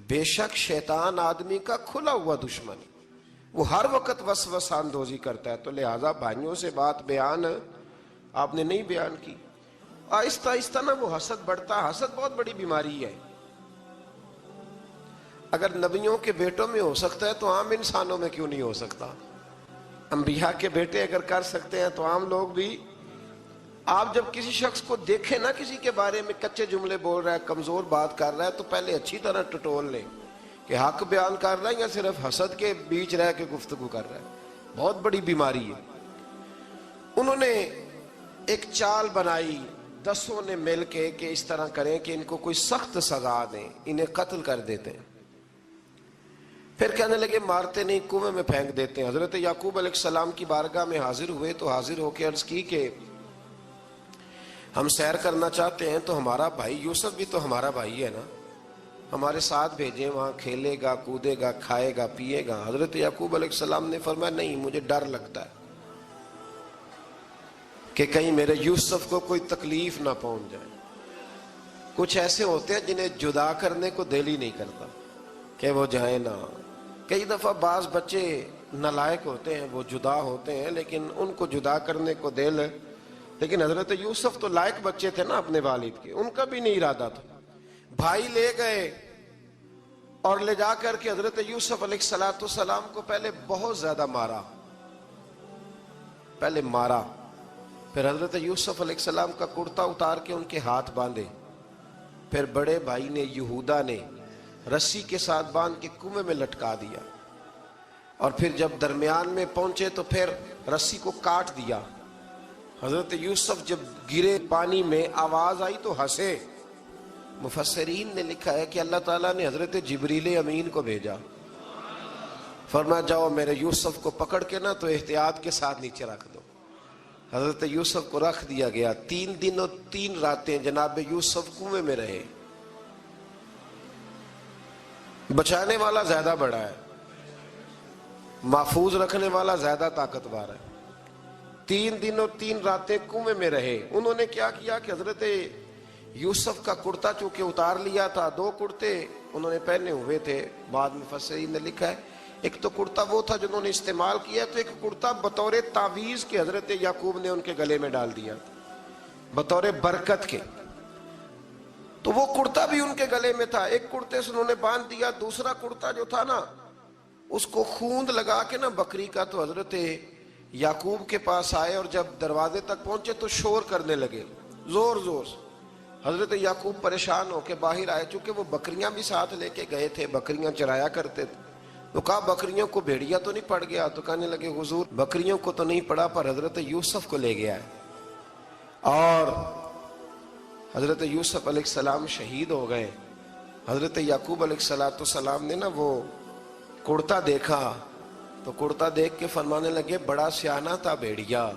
بے شک شیطان آدمی کا کھلا ہوا دشمن، وہ ہر وقت وسوسہ اندوزی کرتا ہے، تو لہٰذا بھائیوں سے بات بیان آپ نے نہیں بیان کی۔ آہستہ آہستہ نا وہ حسد بڑھتا، حسد بہت بڑی بیماری ہے۔ اگر نبیوں کے بیٹوں میں ہو سکتا ہے تو عام انسانوں میں کیوں نہیں ہو سکتا؟ انبیاء کے بیٹے اگر کر سکتے ہیں تو عام لوگ بھی۔ آپ جب کسی شخص کو دیکھیں نا کسی کے بارے میں کچے جملے بول رہا ہے، کمزور بات کر رہا ہے، تو پہلے اچھی طرح ٹٹول لیں کہ حق بیان کر رہا ہے یا صرف حسد کے بیچ رہ کے گفتگو کر رہا ہے۔ بہت بڑی بیماری ہے۔ انہوں نے ایک چال بنائی 10 نے مل کے کہ اس طرح کریں کہ ان کو کوئی سخت سزا دیں، انہیں قتل کر دیتے ہیں۔ پھر کہنے لگے مارتے نہیں، کنویں میں پھینک دیتے ہیں۔ حضرت یعقوب علیہ السلام کی بارگاہ میں حاضر ہوئے تو حاضر ہو کے عرض کی کہ ہم سیر کرنا چاہتے ہیں، تو ہمارا بھائی یوسف بھی تو ہمارا بھائی ہے نا، ہمارے ساتھ بھیجیں، وہاں کھیلے گا، کودے گا، کھائے گا، پیے گا۔ حضرت یعقوب علیہ السلام نے فرمایا نہیں، مجھے ڈر لگتا ہے کہ کہیں میرے یوسف کو کوئی تکلیف نہ پہنچ جائے۔ کچھ ایسے ہوتے ہیں جنہیں جدا کرنے کو دل ہی نہیں کرتا کہ وہ جائیں نہ۔ کئی دفعہ بعض بچے نالائق ہوتے ہیں، وہ جدا ہوتے ہیں لیکن ان کو جدا کرنے کو دل، لیکن حضرت یوسف تو لائق بچے تھے نا اپنے والد کے، ان کا بھی نہیں ارادہ تھا۔ بھائی لے گئے اور لے جا کر کے حضرت یوسف علیہ السلام کو پہلے بہت زیادہ مارا، پھر حضرت یوسف علیہ السلام کا کرتا اتار کے ان کے ہاتھ باندھے، پھر بڑے بھائی نے یہودا نے رسی کے ساتھ باندھ کے کنویں میں لٹکا دیا، اور پھر جب درمیان میں پہنچے تو پھر رسی کو کاٹ دیا۔ حضرت یوسف جب گرے پانی میں آواز آئی تو ہنسے۔ مفسرین نے لکھا ہے کہ اللہ تعالیٰ نے حضرت جبریل امین کو بھیجا، فرمایا جاؤ میرے یوسف کو پکڑ کے نا تو احتیاط کے ساتھ نیچے رکھ دو۔ حضرت یوسف کو رکھ دیا گیا۔ 3 دن اور 3 راتیں جناب یوسف کنویں میں رہے۔ بچانے والا زیادہ بڑا ہے، محفوظ رکھنے والا زیادہ طاقتور ہے۔ 3 دن اور 3 راتیں کنویں میں رہے۔ انہوں نے کیا کیا کہ حضرت یوسف کا کرتا چونکہ اتار لیا تھا، 2 کرتے انہوں نے پہنے ہوئے تھے، بعد مفسرین نے لکھا ہے ایک تو کرتا وہ تھا جنہوں نے استعمال کیا، تو ایک کرتا بطور تعویذ کے حضرت یعقوب نے ان کے گلے میں ڈال دیا بطور برکت کے، تو وہ کرتا بھی ان کے گلے میں تھا۔ ایک کرتے سے انہوں نے باندھ دیا، دوسرا کرتا جو تھا نا اس کو خوند لگا کے نا بکری کا، تو حضرت یعقوب کے پاس آئے اور جب دروازے تک پہنچے تو شور کرنے لگے زور زور سے۔ حضرت یعقوب پریشان ہو کے باہر آئے، چونکہ وہ بکریاں بھی ساتھ لے کے گئے تھے، بکریاں چرایا کرتے تھے، تو کہا بکریوں کو بھیڑیا تو نہیں پڑ گیا؟ تو کہنے لگے حضور بکریوں کو تو نہیں پڑا پر حضرت یوسف کو لے گیا ہے۔ اور حضرت یوسف علیہ السلام شہید ہو گئے۔ حضرت یعقوب علیہ السلام نے نا وہ کرتا دیکھا تو کرتا دیکھ کے فرمانے لگے بڑا سیانہ تھا بھیڑیا،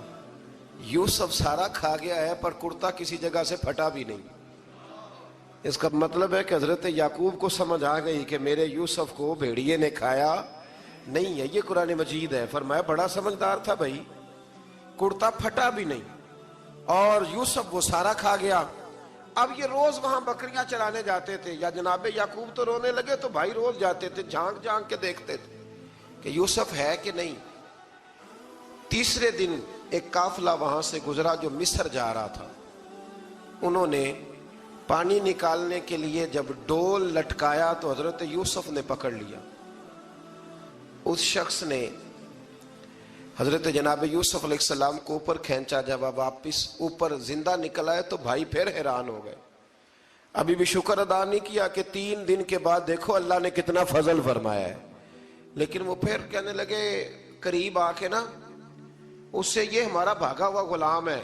یوسف سارا کھا گیا ہے پر کرتا کسی جگہ سے پھٹا بھی نہیں۔ اس کا مطلب ہے کہ حضرت یعقوب کو سمجھ آ گئی کہ میرے یوسف کو بھیڑیے نے کھایا نہیں ہے۔ یہ قرآن مجید ہے۔ فرمایا بڑا سمجھدار تھا بھائی، کرتا پھٹا بھی نہیں اور یوسف وہ سارا کھا گیا۔ اب یہ روز وہاں بکریاں چرانے جاتے تھے، یا جناب یعقوب تو رونے لگے تو بھائی روز جاتے تھے، جھانک جھانک کے دیکھتے تھے کہ یوسف ہے کہ نہیں۔ تیسرے دن ایک قافلہ وہاں سے گزرا جو مصر جا رہا تھا، انہوں نے پانی نکالنے کے لیے جب ڈول لٹکایا تو حضرت یوسف نے پکڑ لیا۔ اس شخص نے حضرت جناب یوسف علیہ السلام کو اوپر کھینچا، جب آپ واپس اوپر زندہ نکل آئے تو بھائی پھر حیران ہو گئے، ابھی بھی شکر ادا نہیں کیا کہ 3 دن کے بعد دیکھو اللہ نے کتنا فضل فرمایا ہے۔ لیکن وہ پھر کہنے لگے قریب آ کے نا اس سے، یہ ہمارا بھاگا ہوا غلام ہے،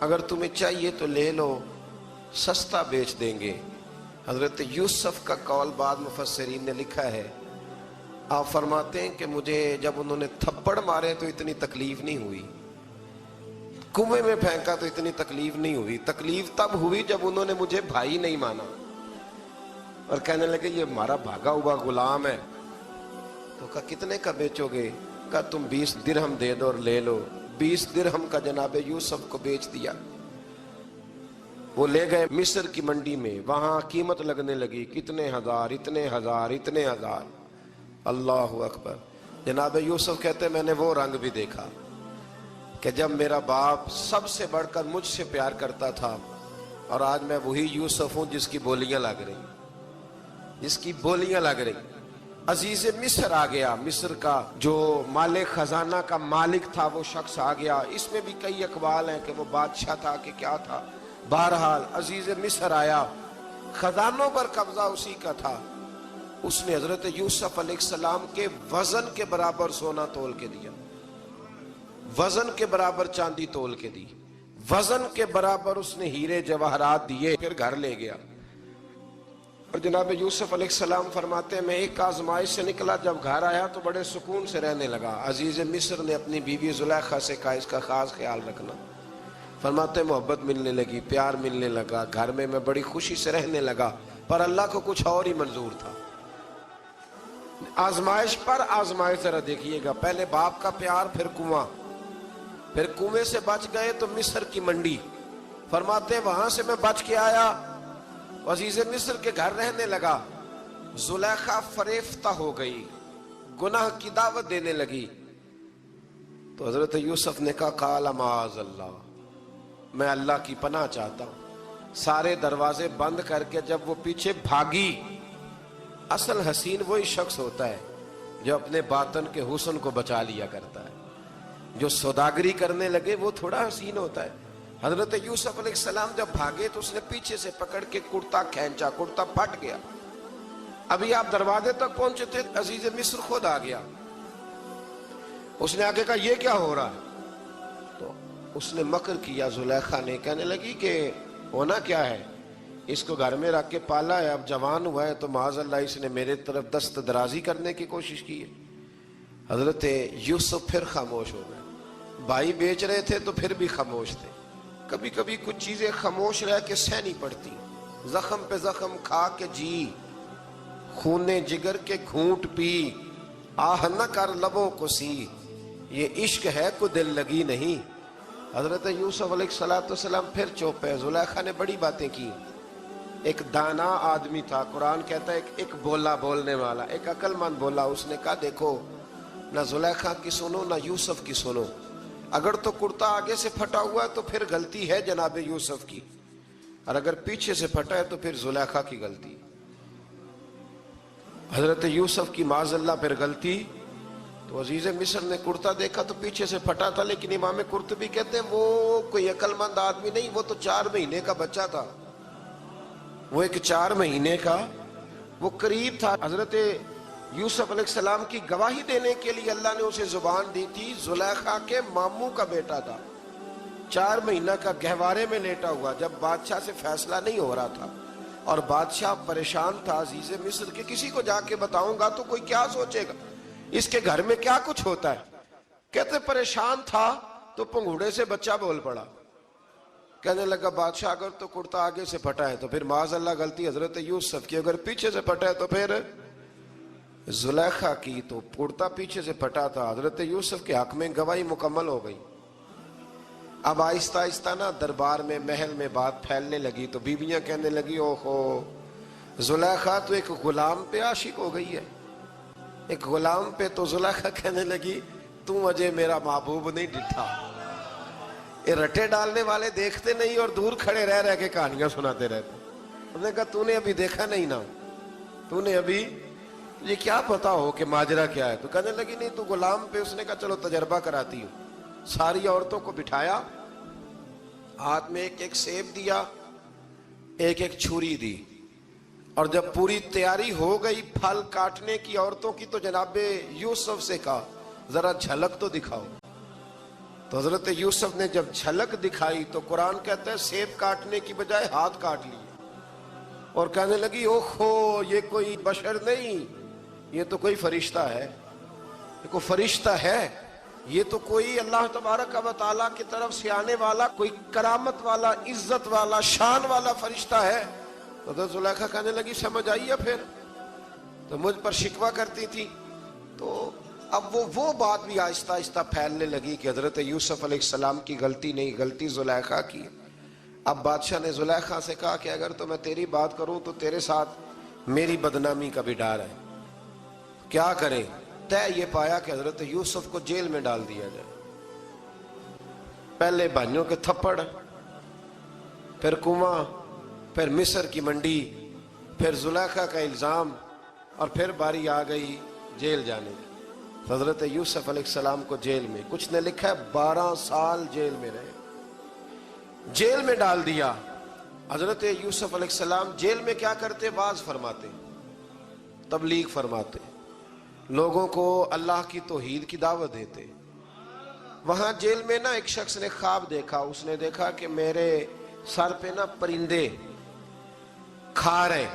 اگر تمہیں چاہیے تو لے لو، سستا بیچ دیں گے۔ حضرت یوسف کا قول بعد مفسرین نے لکھا ہے، آپ فرماتے ہیں کہ مجھے جب انہوں نے تھپڑ مارے تو اتنی تکلیف نہیں ہوئی، کنویں میں پھینکا تو اتنی تکلیف نہیں ہوئی، تکلیف تب ہوئی جب انہوں نے مجھے بھائی نہیں مانا اور کہنے لگے یہ ہمارا بھاگا ہوا غلام ہے۔ تو کہا کتنے کا بیچو گے؟ کہا تم 20 درہم دے دو اور لے لو۔ 20 درہم کا جناب یوسف کو بیچ دیا۔ وہ لے گئے مصر کی منڈی میں، وہاں قیمت لگنے لگی، کتنے ہزار، اتنے ہزار، اتنے ہزار۔ اللہ اکبر۔ جناب یوسف کہتے میں نے وہ رنگ بھی دیکھا کہ جب میرا باپ سب سے بڑھ کر مجھ سے پیار کرتا تھا، اور آج میں وہی یوسف ہوں جس کی بولیاں لگ رہی، جس کی بولیاں لگ رہی۔ عزیز مصر آ گیا، مصر کا جو مالک خزانہ کا مالک تھا وہ شخص آ گیا۔ اس میں بھی کئی اقوال ہیں کہ وہ بادشاہ تھا کہ کیا تھا، بہرحال عزیز مصر آیا، خزانوں پر قبضہ اسی کا تھا۔ اس نے حضرت یوسف علیہ السلام کے وزن کے برابر سونا تول کے دیا، وزن کے برابر چاندی تول کے دی، وزن کے برابر اس نے ہیرے جواہرات دیے، پھر گھر لے گیا۔ اور جناب یوسف علیہ السلام فرماتے ہیں میں ایک آزمائش سے نکلا، جب گھر آیا تو بڑے سکون سے رہنے لگا۔ عزیز مصر نے اپنی بیوی زلیخا سے کہا اس کا خاص خیال رکھنا۔ فرماتے ہیں محبت ملنے لگی، پیار ملنے لگا، گھر میں بڑی خوشی سے رہنے لگا، پر اللہ کو کچھ اور ہی منظور تھا۔ آزمائش پر آزمائش ذرا دیکھیے گا، پہلے باپ کا پیار، پھر کنواں، پھر کنویں سے بچ گئے تو مصر کی منڈی۔ فرماتے ہیں وہاں سے میں بچ کے آیا، عزیز مصر کے گھر رہنے لگا، زلیخا فریفتہ ہو گئی، گناہ کی دعوت دینے لگی۔ تو حضرت یوسف نے کہا قال معاذ اللہ، میں اللہ کی پناہ چاہتا ہوں۔ سارے دروازے بند کر کے جب وہ پیچھے بھاگی، اصل حسین وہی شخص ہوتا ہے جو اپنے باطن کے حسن کو بچا لیا کرتا ہے۔ جو سوداگری کرنے لگے وہ تھوڑا حسین ہوتا ہے۔ حضرت یوسف علیہ السلام جب بھاگے تو اس نے پیچھے سے پکڑ کے کرتا کھینچا، کرتا پھٹ گیا۔ ابھی آپ دروازے تک پہنچے تھے، عزیز مصر خود آ گیا۔ اس نے آگے کہا یہ کیا ہو رہا ہے؟ تو اس نے مکر کیا، زلیخا نے، کہنے لگی کہ ہونا کیا ہے، اس کو گھر میں رکھ کے پالا ہے، اب جوان ہوا ہے تو معاذ اللہ اس نے میرے طرف دست درازی کرنے کی کوشش کی ہے۔ حضرت یوسف پھر خاموش ہو گئے۔ بھائی بیچ رہے تھے تو پھر بھی خاموش تھے۔ کبھی کبھی کچھ چیزیں خاموش رہ کے سہنی پڑتی، زخم پہ زخم کھا کے جی، خون جگر کے گھونٹ پی، آہ نہ کر لبوں کو سی، یہ عشق ہے کو دل لگی نہیں۔ حضرت یوسف علیہ السلام پھر چوپ ہے۔ زلیخا نے بڑی باتیں کی، ایک دانا آدمی تھا، قرآن کہتا ہے ایک بولا بولنے والا، ایک عقل مند بولا۔ اس نے کہا دیکھو نہ زلیخا کی سنو نہ یوسف کی سنو، اگر تو کرتا آگے سے پھٹا ہوا ہے تو پھر غلطی ہے جناب یوسف کی، اور اگر پیچھے سے پھٹا ہے تو پھر زلیخا کی غلطی۔ حضرت یوسف کی معاذ اللہ پھر غلطی۔ تو عزیز مصر نے کرتا دیکھا تو پیچھے سے پھٹا تھا، لیکن امام قرطبی کہتے ہیں وہ کوئی عقل مند آدمی نہیں، وہ تو 4 مہینے کا بچہ تھا، وہ ایک 4 مہینے کا وہ قریب تھا۔ حضرت یوسف علیہ السلام کی گواہی دینے کے لیے اللہ نے اسے زبان دی تھی، زلیخا کے ماموں کا بیٹا تھا، 4 مہینہ کا گہوارے میں لیٹا ہوا، جب بادشاہ سے فیصلہ نہیں ہو رہا تھا اور بادشاہ پریشان تھا عزیز مصر کے، کسی کو جا کے بتاؤں گا تو کوئی کیا سوچے گا، اس کے گھر میں کیا کچھ ہوتا ہے۔ کہتے پریشان تھا تو پنگوڑے سے بچہ بول پڑا، کہنے لگا بادشاہ اگر تو کرتا آگے سے پھٹا ہے تو پھر معاذ اللہ غلطی حضرت یوسف کی، اگر پیچھے سے پھٹا ہے تو پھر زلیخا کی۔ تو کرتا پیچھے سے پھٹا تھا، حضرت یوسف کے حق میں گواہی مکمل ہو گئی۔ اب آہستہ آہستہ نا دربار میں محل میں بات پھیلنے لگی، تو بیویاں کہنے لگی اوہو زلیخا تو ایک غلام پہ عاشق ہو گئی ہے، ایک غلام پہ۔ تو زلیخا کہنے لگی تم اجے میرا محبوب نہیں ڈٹھا۔ یہ رٹے ڈالنے والے دیکھتے نہیں اور دور کھڑے رہ رہ کے کہانیاں سناتے رہتے۔ انہوں نے کہا تو نے ابھی دیکھا نہیں نا، تو نے ابھی یہ کیا پتا ہو کہ ماجرا کیا ہے؟ تو کہنے لگی نہیں تو غلام پہ۔ اس نے کہا چلو تجربہ کراتی ہوں۔ ساری عورتوں کو بٹھایا، ہاتھ میں ایک ایک سیب دیا، ایک ایک چھری دی، اور جب پوری تیاری ہو گئی پھل کاٹنے کی عورتوں کی تو جناب یوسف سے کہا ذرا جھلک تو دکھاؤ۔ تو حضرت یوسف نے جب جھلک دکھائی تو قرآن کہتا ہے سیب کاٹنے کی بجائے ہاتھ کاٹ لیے، اور کہنے لگی اوہو یہ کوئی بشر نہیں، یہ تو کوئی فرشتہ ہے، یہ کوئی فرشتہ ہے، یہ تو کوئی اللہ تبارک و تعالیٰ کی طرف سے آنے والا کوئی کرامت والا، عزت والا، شان والا فرشتہ ہے۔ تو حضرت زلیخا کہنے لگی سمجھ آئی ہے پھر تو مجھ پر شکوہ کرتی تھی۔ تو اب وہ بات بھی آہستہ آہستہ پھیلنے لگی کہ حضرت یوسف علیہ السلام کی غلطی نہیں، غلطی زلیخا کی۔ اب بادشاہ نے زلیخا سے کہا کہ اگر تو میں تیری بات کروں تو تیرے ساتھ میری بدنامی کا بھی ڈر ہے، کیا کریں؟ طے یہ پایا کہ حضرت یوسف کو جیل میں ڈال دیا جائے۔ پہلے بھائیوں کے تھپڑ، پھر کنواں، پھر مصر کی منڈی، پھر زلیخا کا الزام، اور پھر باری آ گئی جیل جانے کی۔ حضرت یوسف علیہ السلام کو جیل میں، کچھ نے لکھا ہے 12 سال جیل میں رہے، جیل میں ڈال دیا۔ حضرت یوسف علیہ السلام جیل میں کیا کرتے؟ واعظ فرماتے، تبلیغ فرماتے، لوگوں کو اللہ کی توحید کی دعوت دیتے۔ وہاں جیل میں نا ایک شخص نے خواب دیکھا، اس نے دیکھا کہ میرے سر پہ نا پرندے کھا رہے۔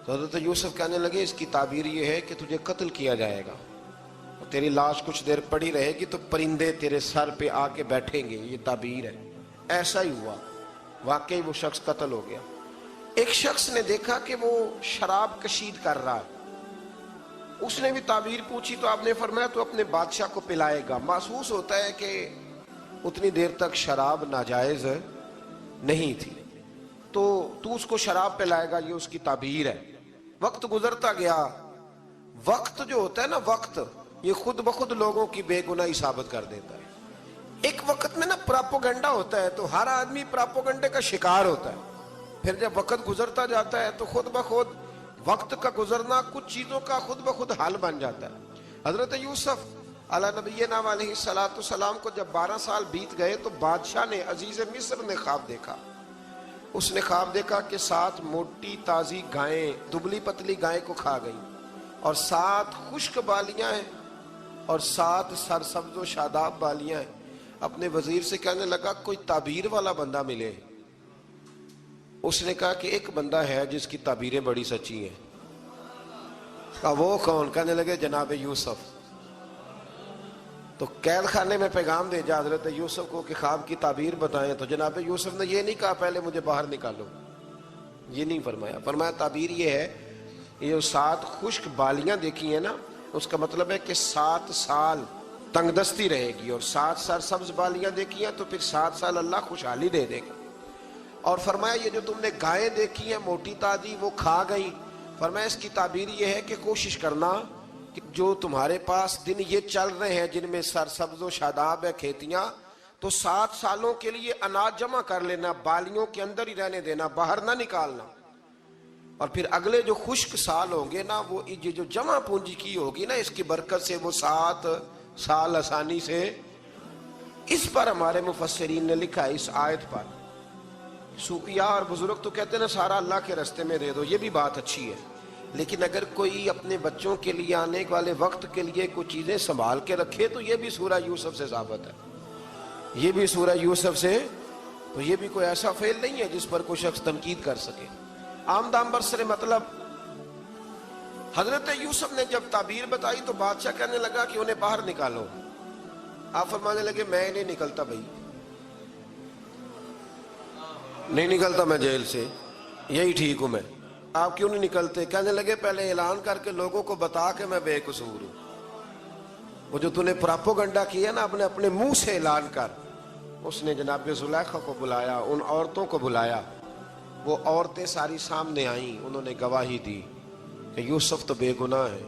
تو حضرت یوسف کہنے لگے اس کی تعبیر یہ ہے کہ تجھے قتل کیا جائے گا، اور تیری لاش کچھ دیر پڑی رہے گی تو پرندے تیرے سر پہ آ کے بیٹھیں گے، یہ تعبیر ہے۔ ایسا ہی ہوا، واقعی وہ شخص قتل ہو گیا۔ ایک شخص نے دیکھا کہ وہ شراب کشید کر رہا ہے، اس نے بھی تعبیر پوچھی تو آپ نے فرمایا تو اپنے بادشاہ کو پلائے گا۔ محسوس ہوتا ہے کہ اتنی دیر تک شراب ناجائز نہیں تھی، تو اس کو شراب پلائے گا، یہ اس کی تعبیر ہے۔ وقت گزرتا گیا، وقت جو ہوتا ہے نا، وقت یہ خود بخود لوگوں کی بے گناہی ثابت کر دیتا ہے۔ ایک وقت میں نا پراپوگنڈا ہوتا ہے تو ہر آدمی پراپوگنڈے کا شکار ہوتا ہے، پھر جب وقت گزرتا جاتا ہے تو خود بخود وقت کا گزرنا کچھ چیزوں کا خود بخود حل بن جاتا ہے۔ حضرت یوسف علیہ نبینا علیہ السلام کو جب 12 سال بیت گئے تو بادشاہ نے، عزیز مصر نے خواب دیکھا۔ اس نے خواب دیکھا کہ 7 موٹی تازی گائیں دبلی پتلی گائیں کو کھا گئیں، اور 7 خشک بالیاں ہیں اور 7 سرسبز و شاداب بالیاں ہیں۔ اپنے وزیر سے کہنے لگا کوئی تعبیر والا بندہ ملے۔ اس نے کہا کہ ایک بندہ ہے جس کی تعبیریں بڑی سچی ہیں۔ کہا وہ کون؟ کہنے لگے جناب یوسف۔ تو قید خانے میں پیغام بھیجا حضرت یوسف کو کہ خواب کی تعبیر بتائیں، تو جناب یوسف نے یہ نہیں کہا پہلے مجھے باہر نکالو، یہ نہیں فرمایا۔ فرمایا تعبیر یہ ہے، یہ 7 خشک بالیاں دیکھی ہیں نا، اس کا مطلب ہے کہ 7 سال تنگ دستی رہے گی، اور 7 سرسبز بالیاں دیکھی ہیں تو پھر 7 سال اللہ خوشحالی دے دے گا۔ اور فرمایا یہ جو تم نے گائیں دیکھی ہیں موٹی تازی وہ کھا گئی، فرمایا اس کی تعبیر یہ ہے کہ کوشش کرنا کہ جو تمہارے پاس دن یہ چل رہے ہیں جن میں سرسبز و شاداب ہے کھیتیاں، تو 7 سالوں کے لیے اناج جمع کر لینا، بالیوں کے اندر ہی رہنے دینا، باہر نہ نکالنا، اور پھر اگلے جو خشک سال ہوں گے نا، وہ یہ جو جمع پونجی کی ہوگی نا، اس کی برکت سے وہ 7 سال آسانی سے۔ اس پر ہمارے مفسرین نے لکھا ہے، اس آیت پر صوفیاء اور بزرگ تو کہتے ہیں نا سارا اللہ کے راستے میں دے دو، یہ بھی بات اچھی ہے، لیکن اگر کوئی اپنے بچوں کے لیے آنے والے وقت کے لیے کوئی چیزیں سنبھال کے رکھے تو یہ بھی سورہ یوسف سے ثابت ہے، یہ بھی سورہ یوسف سے، تو یہ بھی کوئی ایسا فعل نہیں ہے جس پر کوئی شخص تنقید کر سکے۔ آمدام برسر مطلب حضرت یوسف نے جب تعبیر بتائی تو بادشاہ کہنے لگا کہ انہیں باہر نکالو۔ آپ فرمانے لگے میں نہیں نکلتا بھائی، نہیں نکلتا میں جیل سے، یہی ٹھیک ہوں میں۔ آپ کیوں نہیں نکلتے؟ کہنے لگے پہلے اعلان کر کے لوگوں کو بتا کہ میں بے قصور ہوں۔ وہ جو تو نے پراپوگنڈا کیا نا اپنے منہ سے اعلان کر۔ اس نے جناب زلیخا کو بلایا، ان عورتوں کو بلایا، وہ عورتیں ساری سامنے آئیں، انہوں نے گواہی دی کہ یوسف تو بے گناہ ہے۔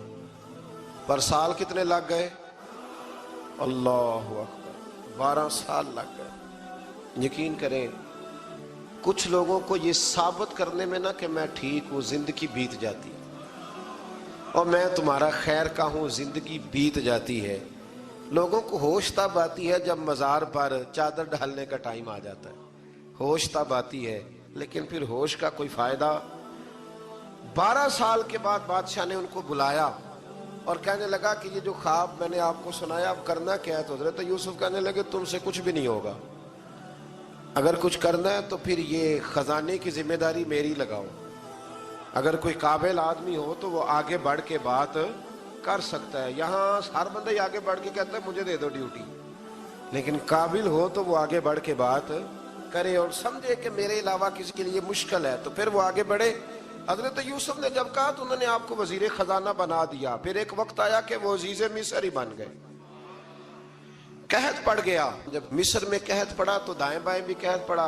پر سال کتنے لگ گئے؟ اللہ اکبر، 12 سال لگ گئے۔ یقین کریں کچھ لوگوں کو یہ ثابت کرنے میں نا کہ میں ٹھیک ہوں زندگی بیت جاتی، اور میں تمہارا خیر کا ہوں زندگی بیت جاتی ہے۔ لوگوں کو ہوش تب آتی ہے جب مزار پر چادر ڈالنے کا ٹائم آ جاتا ہے، ہوش تب آتی ہے، لیکن پھر ہوش کا کوئی فائدہ۔ 12 سال کے بعد بادشاہ نے ان کو بلایا اور کہنے لگا کہ یہ جو خواب میں نے آپ کو سنایا اب کرنا کیا ہے؟ تو حضرت یوسف کہنے لگے تم سے کچھ بھی نہیں ہوگا، اگر کچھ کرنا ہے تو پھر یہ خزانے کی ذمہ داری میری لگاؤ، اگر کوئی قابل آدمی ہو تو وہ آگے بڑھ کے بات کر سکتا ہے۔ یہاں ہر بندہ ہی آگے بڑھ کے کہتا ہے مجھے دے دو ڈیوٹی، لیکن قابل ہو تو وہ آگے بڑھ کے بات کرے اور سمجھے کہ میرے علاوہ کسی کے لیے مشکل ہے تو پھر وہ آگے بڑھے۔ حضرت یوسف نے جب کہا تو انہوں نے آپ کو وزیر خزانہ بنا دیا، پھر ایک وقت آیا کہ وہ عزیز مصر ہی بن گئے۔ قحط پڑ گیا، جب مصر میں قحط پڑا تو دائیں بائیں بھی قحط پڑا،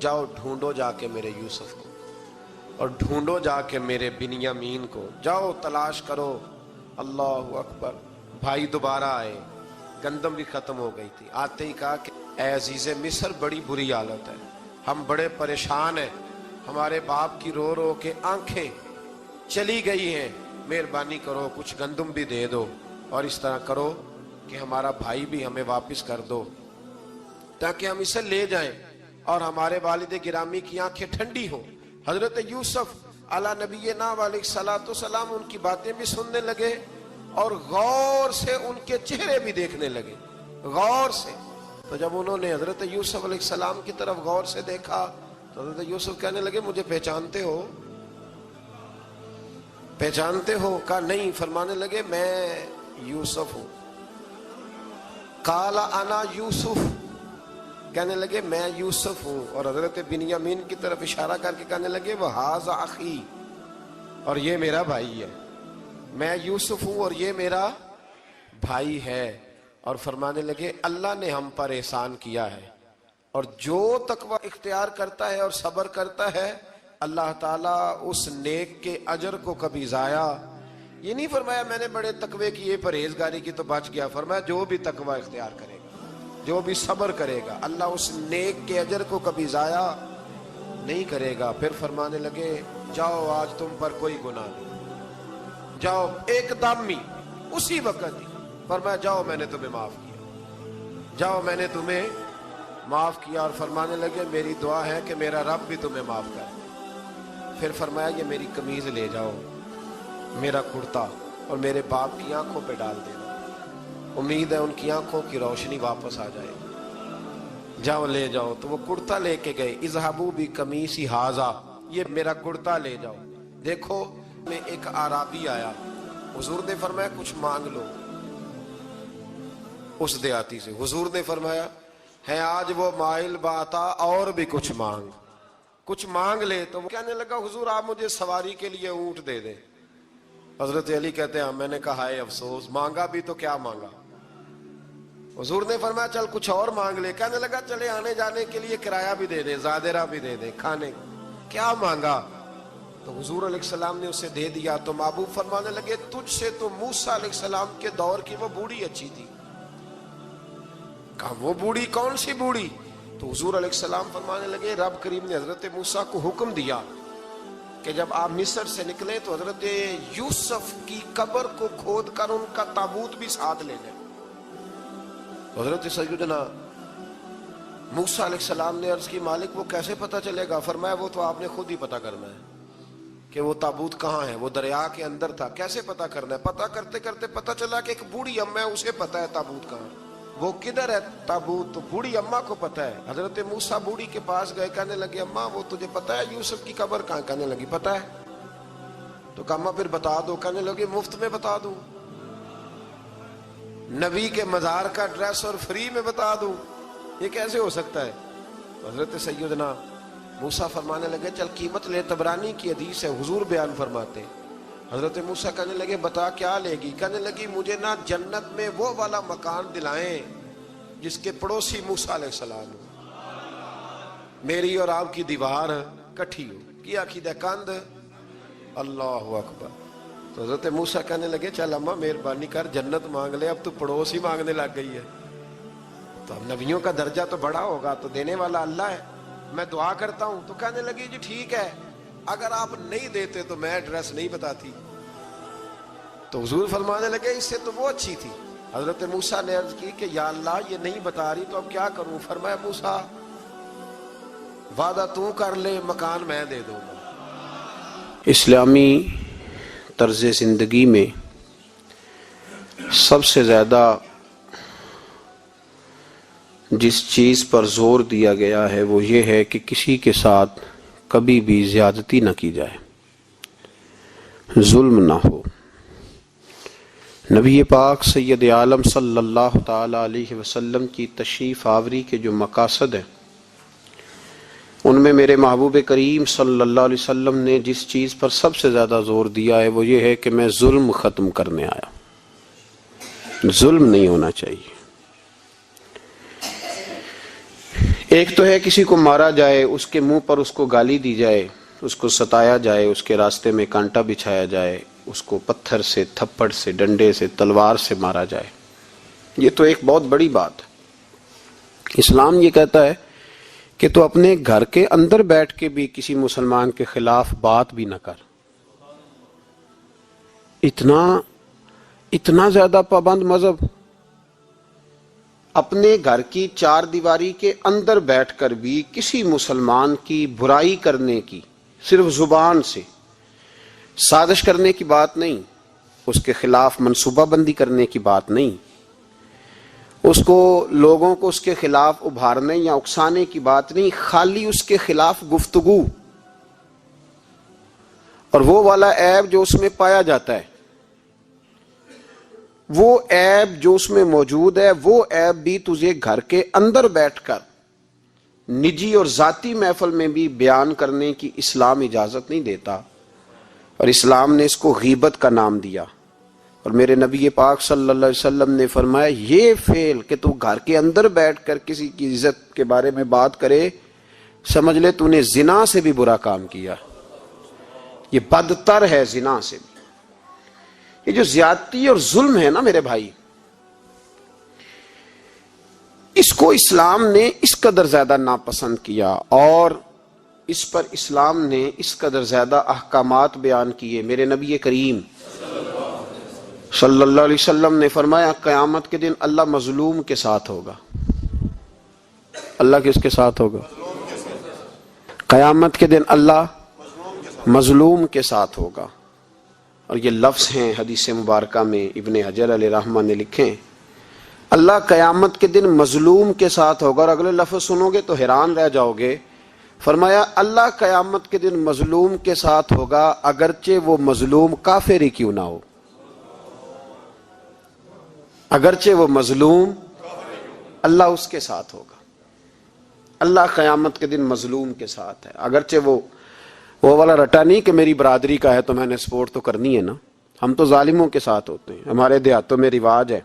جاؤ ڈھونڈو جا کے میرے یوسف کو، اور ڈھونڈو جا کے میرے بنیامین کو، جاؤ تلاش کرو۔ اللہ اکبر۔ بھائی دوبارہ آئے، گندم بھی ختم ہو گئی تھی، آتے ہی کہا کہ اے عزیز مصر، بڑی بری حالت ہے، ہم بڑے پریشان ہیں، ہمارے باپ کی رو رو کے آنکھیں چلی گئی ہیں، مہربانی کرو کچھ گندم بھی دے دو، اور اس طرح کرو کہ ہمارا بھائی بھی ہمیں واپس کر دو تاکہ ہم اسے لے جائیں اور ہمارے والد گرامی کی آنکھیں ٹھنڈی ہوں۔ حضرت یوسف علی نبینا علیہ الصلوۃ والسلام ان کی باتیں بھی سننے لگے اور غور سے ان کے چہرے بھی دیکھنے لگے، غور سے۔ تو جب انہوں نے حضرت یوسف علیہ السلام کی طرف غور سے دیکھا تو حضرت یوسف کہنے لگے مجھے پہچانتے ہو؟ پہچانتے ہو؟ کہا نہیں۔ فرمانے لگے میں یوسف ہوں۔ قال انا یوسف، کہنے لگے میں یوسف ہوں، اور حضرت بنیامین کی طرف اشارہ کر کے کہنے لگے وہذا اخی، اور یہ میرا بھائی ہے، میں یوسف ہوں اور یہ میرا بھائی ہے۔ اور فرمانے لگے اللہ نے ہم پر احسان کیا ہے، اور جو تقوی اختیار کرتا ہے اور صبر کرتا ہے اللہ تعالیٰ اس نیک کے اجر کو کبھی ضائع، یہ نہیں فرمایا میں نے بڑے تقوی کیے پرہیزگاری کی تو بچ گیا، فرمایا جو بھی تقوی اختیار کرے گا، جو بھی صبر کرے گا، اللہ اس نیک کے اجر کو کبھی ضائع نہیں کرے گا۔ پھر فرمانے لگے جاؤ آج تم پر کوئی گناہ نہیں، جاؤ ایک دم ہی اسی وقت ہی فرمایا جاؤ میں نے تمہیں معاف کیا، جاؤ میں نے تمہیں معاف کیا۔ اور فرمانے لگے میری دعا ہے کہ میرا رب بھی تمہیں معاف کر۔ پھر فرمایا یہ میری قمیض لے جاؤ، میرا کرتا، اور میرے باپ کی آنکھوں پہ ڈال دینا، امید ہے ان کی آنکھوں کی روشنی واپس آ جائے، جاؤ لے جاؤ۔ تو وہ کرتا لے کے گئے، اذهبوا بقمیصی ھذا، یہ میرا کرتا لے جاؤ۔ دیکھو میں ایک اعرابی آیا، حضور نے فرمایا کچھ مانگ لو اس دیہاتی سے۔ حضور نے فرمایا ہے آج وہ مائل باتا، اور بھی کچھ مانگ لے۔ تو وہ کہنے لگا حضور آپ مجھے سواری کے لیے اونٹ دے دیں۔ حضرت علی کہتے ہیں میں نے کہا ہے افسوس، مانگا بھی تو کیا مانگا۔ حضور نے فرمایا چل کچھ اور مانگ لے۔ کہنے لگا چلے آنے جانے کے لیے کرایہ بھی دے دے، زادرہ بھی دے دے، کھانے، کیا مانگا؟ تو حضور علیہ السلام نے اسے دے دیا۔ تو محبوب فرمانے لگے تجھ سے تو موسیٰ علیہ السلام کے دور کی وہ بوڑھی اچھی تھی۔ کہا وہ بوڑھی کون سی بوڑھی؟ تو حضور علیہ السلام فرمانے لگے رب کریم نے حضرت موسیٰ کو حکم دیا کہ جب آپ مصر سے نکلیں تو حضرت یوسف کی قبر کو کھود کر ان کا تابوت بھی ساتھ لے جائیں۔ حضرت سیدنا موسیٰ علیہ السلام نے عرض کی مالک وہ کیسے پتہ چلے گا؟ فرمایا وہ تو آپ نے خود ہی پتہ کرنا ہے کہ وہ تابوت کہاں ہے، وہ دریا کے اندر تھا، کیسے پتہ کرنا ہے؟ پتہ کرتے کرتے پتہ چلا کہ ایک بوڑھی اماں ہے، اسے پتہ ہے تابوت کہاں ہے، وہ کدھر ہے تابوت، تو بوڑھی اماں کو پتہ ہے۔ حضرت موسیٰ بوڑھی کے پاس گئے، کہنے لگے اماں وہ تجھے پتہ ہے یوسف کی قبر کہاں؟ کہنے لگی پتہ ہے۔ تو کہا اماں پھر بتا دو۔ کہنے لگے مفت میں بتا دوں، نبی کے مزار کا ایڈریس اور فری میں بتا دوں، یہ کیسے ہو سکتا ہے؟ تو حضرت سیدنا موسیٰ فرمانے لگے چل قیمت لے، طبرانی کی حدیث ہے، حضور بیان فرماتے ہیں۔ حضرت موسیٰ کہنے لگے بتا کیا لے گی؟ کہنے لگی مجھے نا جنت میں وہ والا مکان دلائیں جس کے پڑوسی موسیٰ علیہ السلام ہو، میری اور آپ کی دیوار کٹھی ہو، کی عقیدہ کند، اللہ اکبر۔ تو حضرت موسیٰ کہنے لگے چل اماں مہربانی کر جنت مانگ لے، اب تو پڑوس ہی مانگنے لگ گئی ہے، تو اب نبیوں کا درجہ تو بڑا ہوگا، تو دینے والا اللہ ہے، میں دعا کرتا ہوں۔ تو کہنے لگی جی ٹھیک ہے، اگر آپ نہیں دیتے تو میں ایڈریس نہیں بتاتی۔ تو حضور فرمانے لگے اس سے تو وہ اچھی تھی۔ حضرت موسیٰ نے عرض کی کہ یا اللہ یہ نہیں بتا رہی تو اب کیا کروں؟ فرمایا موسیٰ وعدہ تو کر لے، مکان میں دے دوں گا۔ اسلامی طرز زندگی میں سب سے زیادہ جس چیز پر زور دیا گیا ہے وہ یہ ہے کہ کسی کے ساتھ کبھی بھی زیادتی نہ کی جائے، ظلم نہ ہو۔ نبی پاک سید عالم صلی اللہ تعالی علیہ وسلم کی تشریف آوری کے جو مقاصد ہیں ان میں میرے محبوب کریم صلی اللہ علیہ وسلم نے جس چیز پر سب سے زیادہ زور دیا ہے وہ یہ ہے کہ میں ظلم ختم کرنے آیا، ظلم نہیں ہونا چاہیے۔ ایک تو ہے کسی کو مارا جائے، اس کے منہ پر اس کو گالی دی جائے، اس کو ستایا جائے، اس کے راستے میں کانٹا بچھایا جائے، اس کو پتھر سے، تھپڑ سے، ڈنڈے سے، تلوار سے مارا جائے. یہ تو ایک بہت بڑی بات ہے. اسلام یہ کہتا ہے کہ تو اپنے گھر کے اندر بیٹھ کے بھی کسی مسلمان کے خلاف بات بھی نہ کر. اتنا زیادہ پابند مذہب. اپنے گھر کی چار دیواری کے اندر بیٹھ کر بھی کسی مسلمان کی برائی کرنے کی، صرف زبان سے سازش کرنے کی بات نہیں، اس کے خلاف منصوبہ بندی کرنے کی بات نہیں، اس کو لوگوں کو اس کے خلاف ابھارنے یا اکسانے کی بات نہیں، خالی اس کے خلاف گفتگو اور وہ والا عیب جو اس میں پایا جاتا ہے، وہ عیب جو اس میں موجود ہے، وہ عیب بھی تجھے گھر کے اندر بیٹھ کر نجی اور ذاتی محفل میں بھی بیان کرنے کی اسلام اجازت نہیں دیتا. اور اسلام نے اس کو غیبت کا نام دیا. اور میرے نبی پاک صلی اللہ علیہ وسلم نے فرمایا یہ فعل کہ تو گھر کے اندر بیٹھ کر کسی کی عزت کے بارے میں بات کرے، سمجھ لے تو نے زنا سے بھی برا کام کیا. یہ بدتر ہے زنا سے بھی. یہ جو زیادتی اور ظلم ہے نا میرے بھائی، اس کو اسلام نے اس قدر زیادہ ناپسند کیا اور اس پر اسلام نے اس قدر زیادہ احکامات بیان کیے. میرے نبی کریم صلی اللہ علیہ وسلم نے فرمایا قیامت کے دن اللہ مظلوم کے ساتھ ہوگا. اللہ کس کے ساتھ ہوگا؟ قیامت کے دن اللہ مظلوم کے ساتھ ہوگا. اور یہ لفظ ہیں حدیث مبارکہ میں ابن حجر علیہ رحمہ نے لکھے، اللہ قیامت کے دن مظلوم کے ساتھ ہوگا. اور اگلے لفظ سنو گے تو حیران رہ جاؤ گے. فرمایا اللہ قیامت کے دن مظلوم کے ساتھ ہوگا اگرچہ وہ مظلوم کافر ہی کیوں نہ ہو. اگرچہ وہ مظلوم، اللہ اس کے ساتھ ہوگا. اللہ قیامت کے دن مظلوم کے ساتھ ہے، اگرچہ وہ والا رٹا نہیں کہ میری برادری کا ہے تو میں نے سپورٹ تو کرنی ہے نا. ہم تو ظالموں کے ساتھ ہوتے ہیں. ہمارے دیہاتوں میں رواج ہے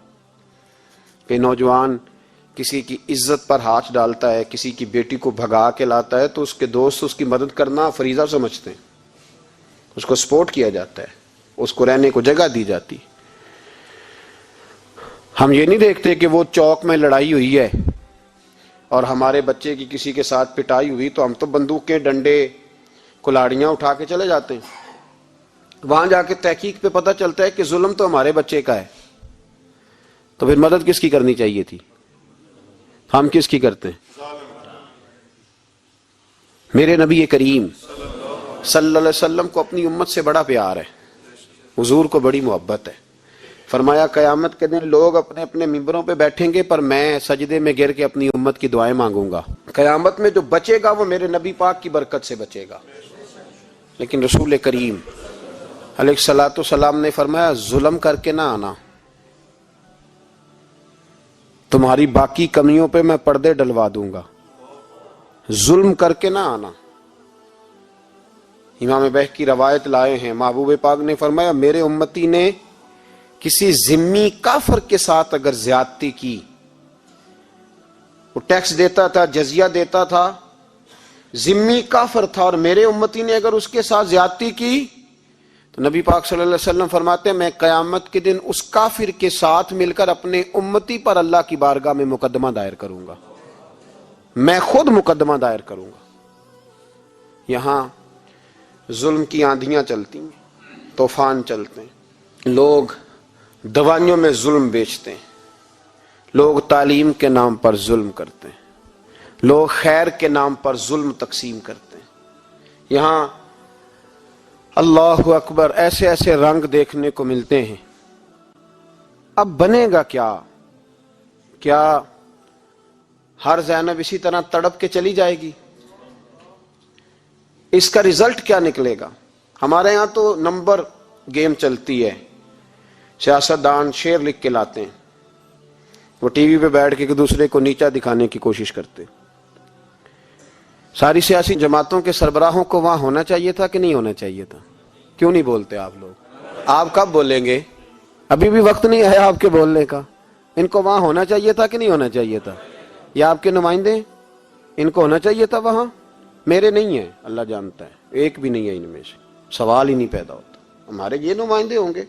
کہ نوجوان کسی کی عزت پر ہاتھ ڈالتا ہے، کسی کی بیٹی کو بھگا کے لاتا ہے تو اس کے دوست اس کی مدد کرنا فریضہ سمجھتے ہیں، اس کو سپورٹ کیا جاتا ہے، اس کو رہنے کو جگہ دی جاتی. ہم یہ نہیں دیکھتے کہ وہ چوک میں لڑائی ہوئی ہے اور ہمارے بچے کی کسی کے ساتھ پٹائی ہوئی تو ہم تو بندوقیں، ڈنڈے، کلاڑیاں اٹھا کے چلے جاتے ہیں. وہاں جا کے تحقیق پہ پتہ چلتا ہے کہ ظلم تو ہمارے بچے کا ہے. تو پھر مدد کس کی کرنی چاہیے تھی؟ ہم کس کی کرتے ہیں؟ میرے نبی کریم صلی اللہ علیہ وسلم کو اپنی امت سے بڑا پیار ہے، حضور کو بڑی محبت ہے. فرمایا قیامت کے دن لوگ اپنے اپنے ممبروں پہ بیٹھیں گے پر میں سجدے میں گر کے اپنی امت کی دعائیں مانگوں گا. قیامت میں جو بچے گا وہ میرے نبی پاک کی برکت سے بچے گا. لیکن رسول کریم علیہ الصلوۃ والسلام نے فرمایا ظلم کر کے نہ آنا، تمہاری باقی کمیوں پہ میں پردے ڈلوا دوں گا. ظلم کر کے نہ آنا. امام بہق کی روایت لائے ہیں، محبوب پاک نے فرمایا میرے امتی نے کسی ذمی کافر کے ساتھ اگر زیادتی کی، وہ ٹیکس دیتا تھا، جزیہ دیتا تھا، ذمی کافر تھا، اور میرے امتی نے اگر اس کے ساتھ زیادتی کی تو نبی پاک صلی اللہ علیہ وسلم فرماتے ہیں میں قیامت کے دن اس کافر کے ساتھ مل کر اپنے امتی پر اللہ کی بارگاہ میں مقدمہ دائر کروں گا. میں خود مقدمہ دائر کروں گا. یہاں ظلم کی آندھیاں چلتی ہیں، طوفان چلتے ہیں، لوگ دوائیوں میں ظلم بیچتے ہیں، لوگ تعلیم کے نام پر ظلم کرتے ہیں، لوگ خیر کے نام پر ظلم تقسیم کرتے ہیں. یہاں اللہ اکبر ایسے ایسے رنگ دیکھنے کو ملتے ہیں. اب بنے گا کیا؟ کیا ہر زینب اسی طرح تڑپ کے چلی جائے گی؟ اس کا رزلٹ کیا نکلے گا؟ ہمارے ہاں تو نمبر گیم چلتی ہے. سیاستدان شعر لکھ کے لاتے ہیں، وہ ٹی وی پہ بیٹھ کے ایک دوسرے کو نیچا دکھانے کی کوشش کرتے. ساری سیاسی جماعتوں کے سربراہوں کو وہاں ہونا چاہیے تھا کہ نہیں ہونا چاہیے تھا؟ کیوں نہیں بولتے آپ لوگ؟ آپ کب بولیں گے؟ ابھی بھی وقت نہیں آیا آپ کے بولنے کا. ان کو وہاں ہونا چاہیے تھا کہ نہیں ہونا چاہیے تھا؟ یہ آپ کے نمائندے، ان کو ہونا چاہیے تھا وہاں، میرے نہیں ہے، اللہ جانتا ہے، ایک بھی نہیں ہے ان میں سے، سوال ہی نہیں پیدا ہوتا۔ ہمارے یہ نمائندے ہوں گے،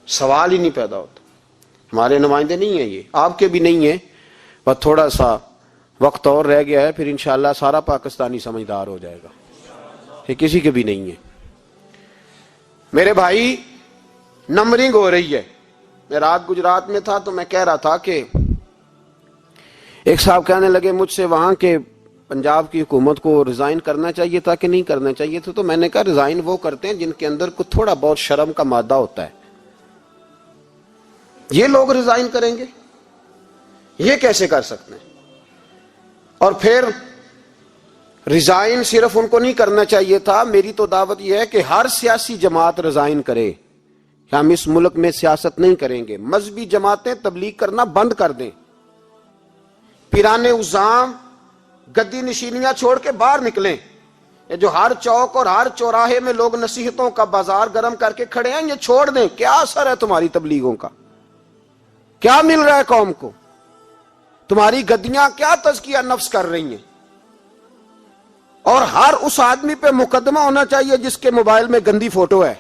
سوال ہی نہیں پیدا ہوتا، ہمارے نمائندے نہیں ہیں یہ، آپ کے بھی نہیں ہیں، بس تھوڑا سا وقت اور رہ گیا ہے، پھر انشاءاللہ سارا پاکستانی سمجھدار ہو جائے گا، یہ کسی کے بھی نہیں ہے۔ میرے بھائی، نمبرنگ ہو رہی ہے۔ میں رات گجرات میں تھا تو میں کہہ رہا تھا کہ ایک صاحب کہنے لگے مجھ سے وہاں کے پنجاب کی حکومت کو ریزائن کرنا چاہیے تھا کہ نہیں کرنا چاہیے تھا، تو میں نے کہا ریزائن وہ کرتے ہیں جن کے اندر کچھ تھوڑا بہت شرم کا مادہ ہوتا ہے، یہ لوگ ریزائن کریں گے؟ یہ کیسے کر سکتے ہیں؟ اور پھر ریزائن صرف ان کو نہیں کرنا چاہیے تھا، میری تو دعوت یہ ہے کہ ہر سیاسی جماعت ریزائن کرے، ہم اس ملک میں سیاست نہیں کریں گے، مذہبی جماعتیں تبلیغ کرنا بند کر دیں، پیرانے عظام گدی نشینیاں چھوڑ کے باہر نکلیں، یہ جو ہر چوک اور ہر چوراہے میں لوگ نصیحتوں کا بازار گرم کر کے کھڑے ہیں، یہ چھوڑ دیں۔ کیا اثر ہے تمہاری تبلیغوں کا؟ کیا مل رہا ہے قوم کو؟ تمہاری گدیاں کیا تزکیہ نفس کر رہی ہیں؟ اور ہر اس آدمی پہ مقدمہ ہونا چاہیے جس کے موبائل میں گندی فوٹو ہے،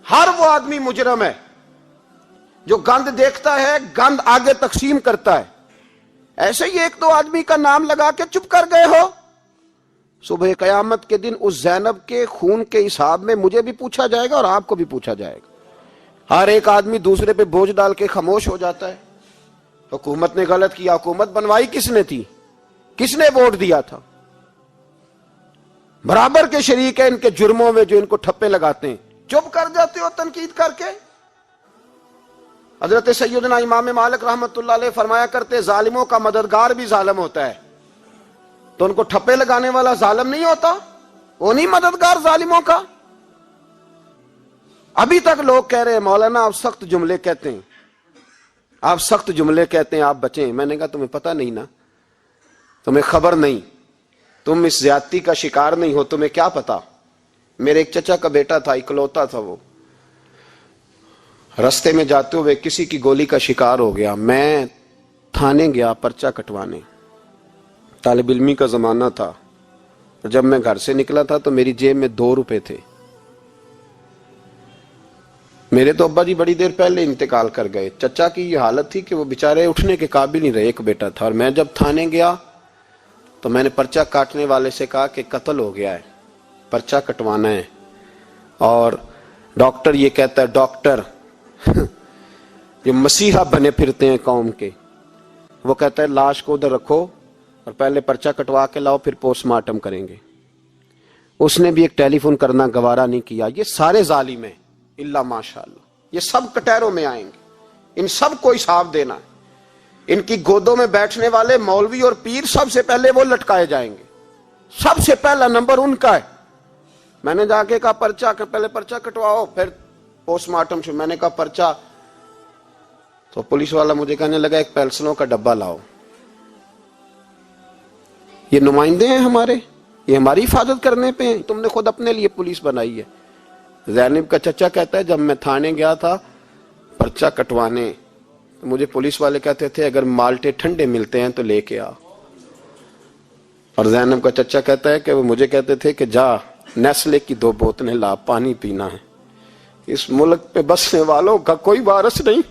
ہر وہ آدمی مجرم ہے جو گند دیکھتا ہے، گند آگے تقسیم کرتا ہے۔ ایسے ہی ایک دو آدمی کا نام لگا کے چپ کر گئے ہو، صبح قیامت کے دن اس زینب کے خون کے حساب میں مجھے بھی پوچھا جائے گا اور آپ کو بھی پوچھا جائے گا۔ ہر ایک آدمی دوسرے پہ بوجھ ڈال کے خاموش ہو جاتا ہے۔ حکومت نے غلط کیا، حکومت بنوائی کس نے تھی؟ کس نے ووٹ دیا تھا؟ برابر کے شریک ہیں ان کے جرموں میں جو ان کو ٹھپے لگاتے ہیں، چپ کر جاتے ہو تنقید کر کے۔ حضرت سیدنا امام مالک رحمت اللہ علیہ فرمایا کرتے ظالموں کا مددگار بھی ظالم ہوتا ہے، تو ان کو ٹھپے لگانے والا ظالم نہیں ہوتا؟ وہ نہیں مددگار ظالموں کا؟ ابھی تک لوگ کہہ رہے ہیں مولانا آپ سخت جملے کہتے ہیں، آپ سخت جملے کہتے ہیں، آپ بچیں۔ میں نے کہا تمہیں پتہ نہیں نا، تمہیں خبر نہیں، تم اس زیادتی کا شکار نہیں ہو، تمہیں کیا پتا۔ میرے ایک چچا کا بیٹا تھا، اکلوتا تھا، وہ رستے میں جاتے ہوئے کسی کی گولی کا شکار ہو گیا۔ میں تھانے گیا پرچہ کٹوانے، طالب علمی کا زمانہ تھا، اور جب میں گھر سے نکلا تھا تو میری جیب میں 2 روپے تھے۔ میرے تو ابا جی بڑی دیر پہلے انتقال کر گئے، چچا کی یہ حالت تھی کہ وہ بیچارے اٹھنے کے قابل نہیں رہے، ایک بیٹا تھا۔ اور میں جب تھانے گیا تو میں نے پرچہ کاٹنے والے سے کہا کہ قتل ہو گیا ہے، پرچہ کٹوانا ہے۔ اور ڈاکٹر یہ کہتا ہے، ڈاکٹر جو مسیحا بنے پھرتے ہیں قوم کے، وہ کہتا ہے لاش کو ادھر رکھو اور پہلے پرچہ کٹوا کے لاؤ، پھر پوسٹ مارٹم کریں گے۔ اس نے بھی ایک ٹیلی فون کرنا گوارا نہیں کیا۔ یہ سارے ظالم ہیں الا ماشاءاللہ، یہ سب کٹہروں میں آئیں گے، ان سب کو حساب دینا ہے۔ ان کی گودوں میں بیٹھنے والے مولوی اور پیر سب سے پہلے وہ لٹکائے جائیں گے، سب سے پہلا نمبر ان کا ہے۔ میں نے جا کے کہا پرچہ پہلے پرچہ کٹواؤ پھر پوسٹ مارٹم سے۔ میں نے کہا پرچہ، تو پولیس والا مجھے کہنے لگا ایک پینسلوں کا ڈبہ لاؤ۔ یہ نمائندے ہیں ہمارے، یہ ہماری حفاظت کرنے پہ ہیں؟ تم نے خود اپنے لیے پولیس بنائی ہے۔ زینب کا چچا کہتا ہے جب میں تھانے گیا تھا پرچہ کٹوانے، تو مجھے پولیس والے کہتے تھے اگر مالٹے ٹھنڈے ملتے ہیں تو لے کے آ۔ اور زینب کا چچا کہتا ہے کہ وہ مجھے کہتے تھے کہ جا نیسلے کی 2 بوتلیں لا، پانی پینا ہے۔ اس ملک پہ بسنے والوں کا کوئی وارث نہیں،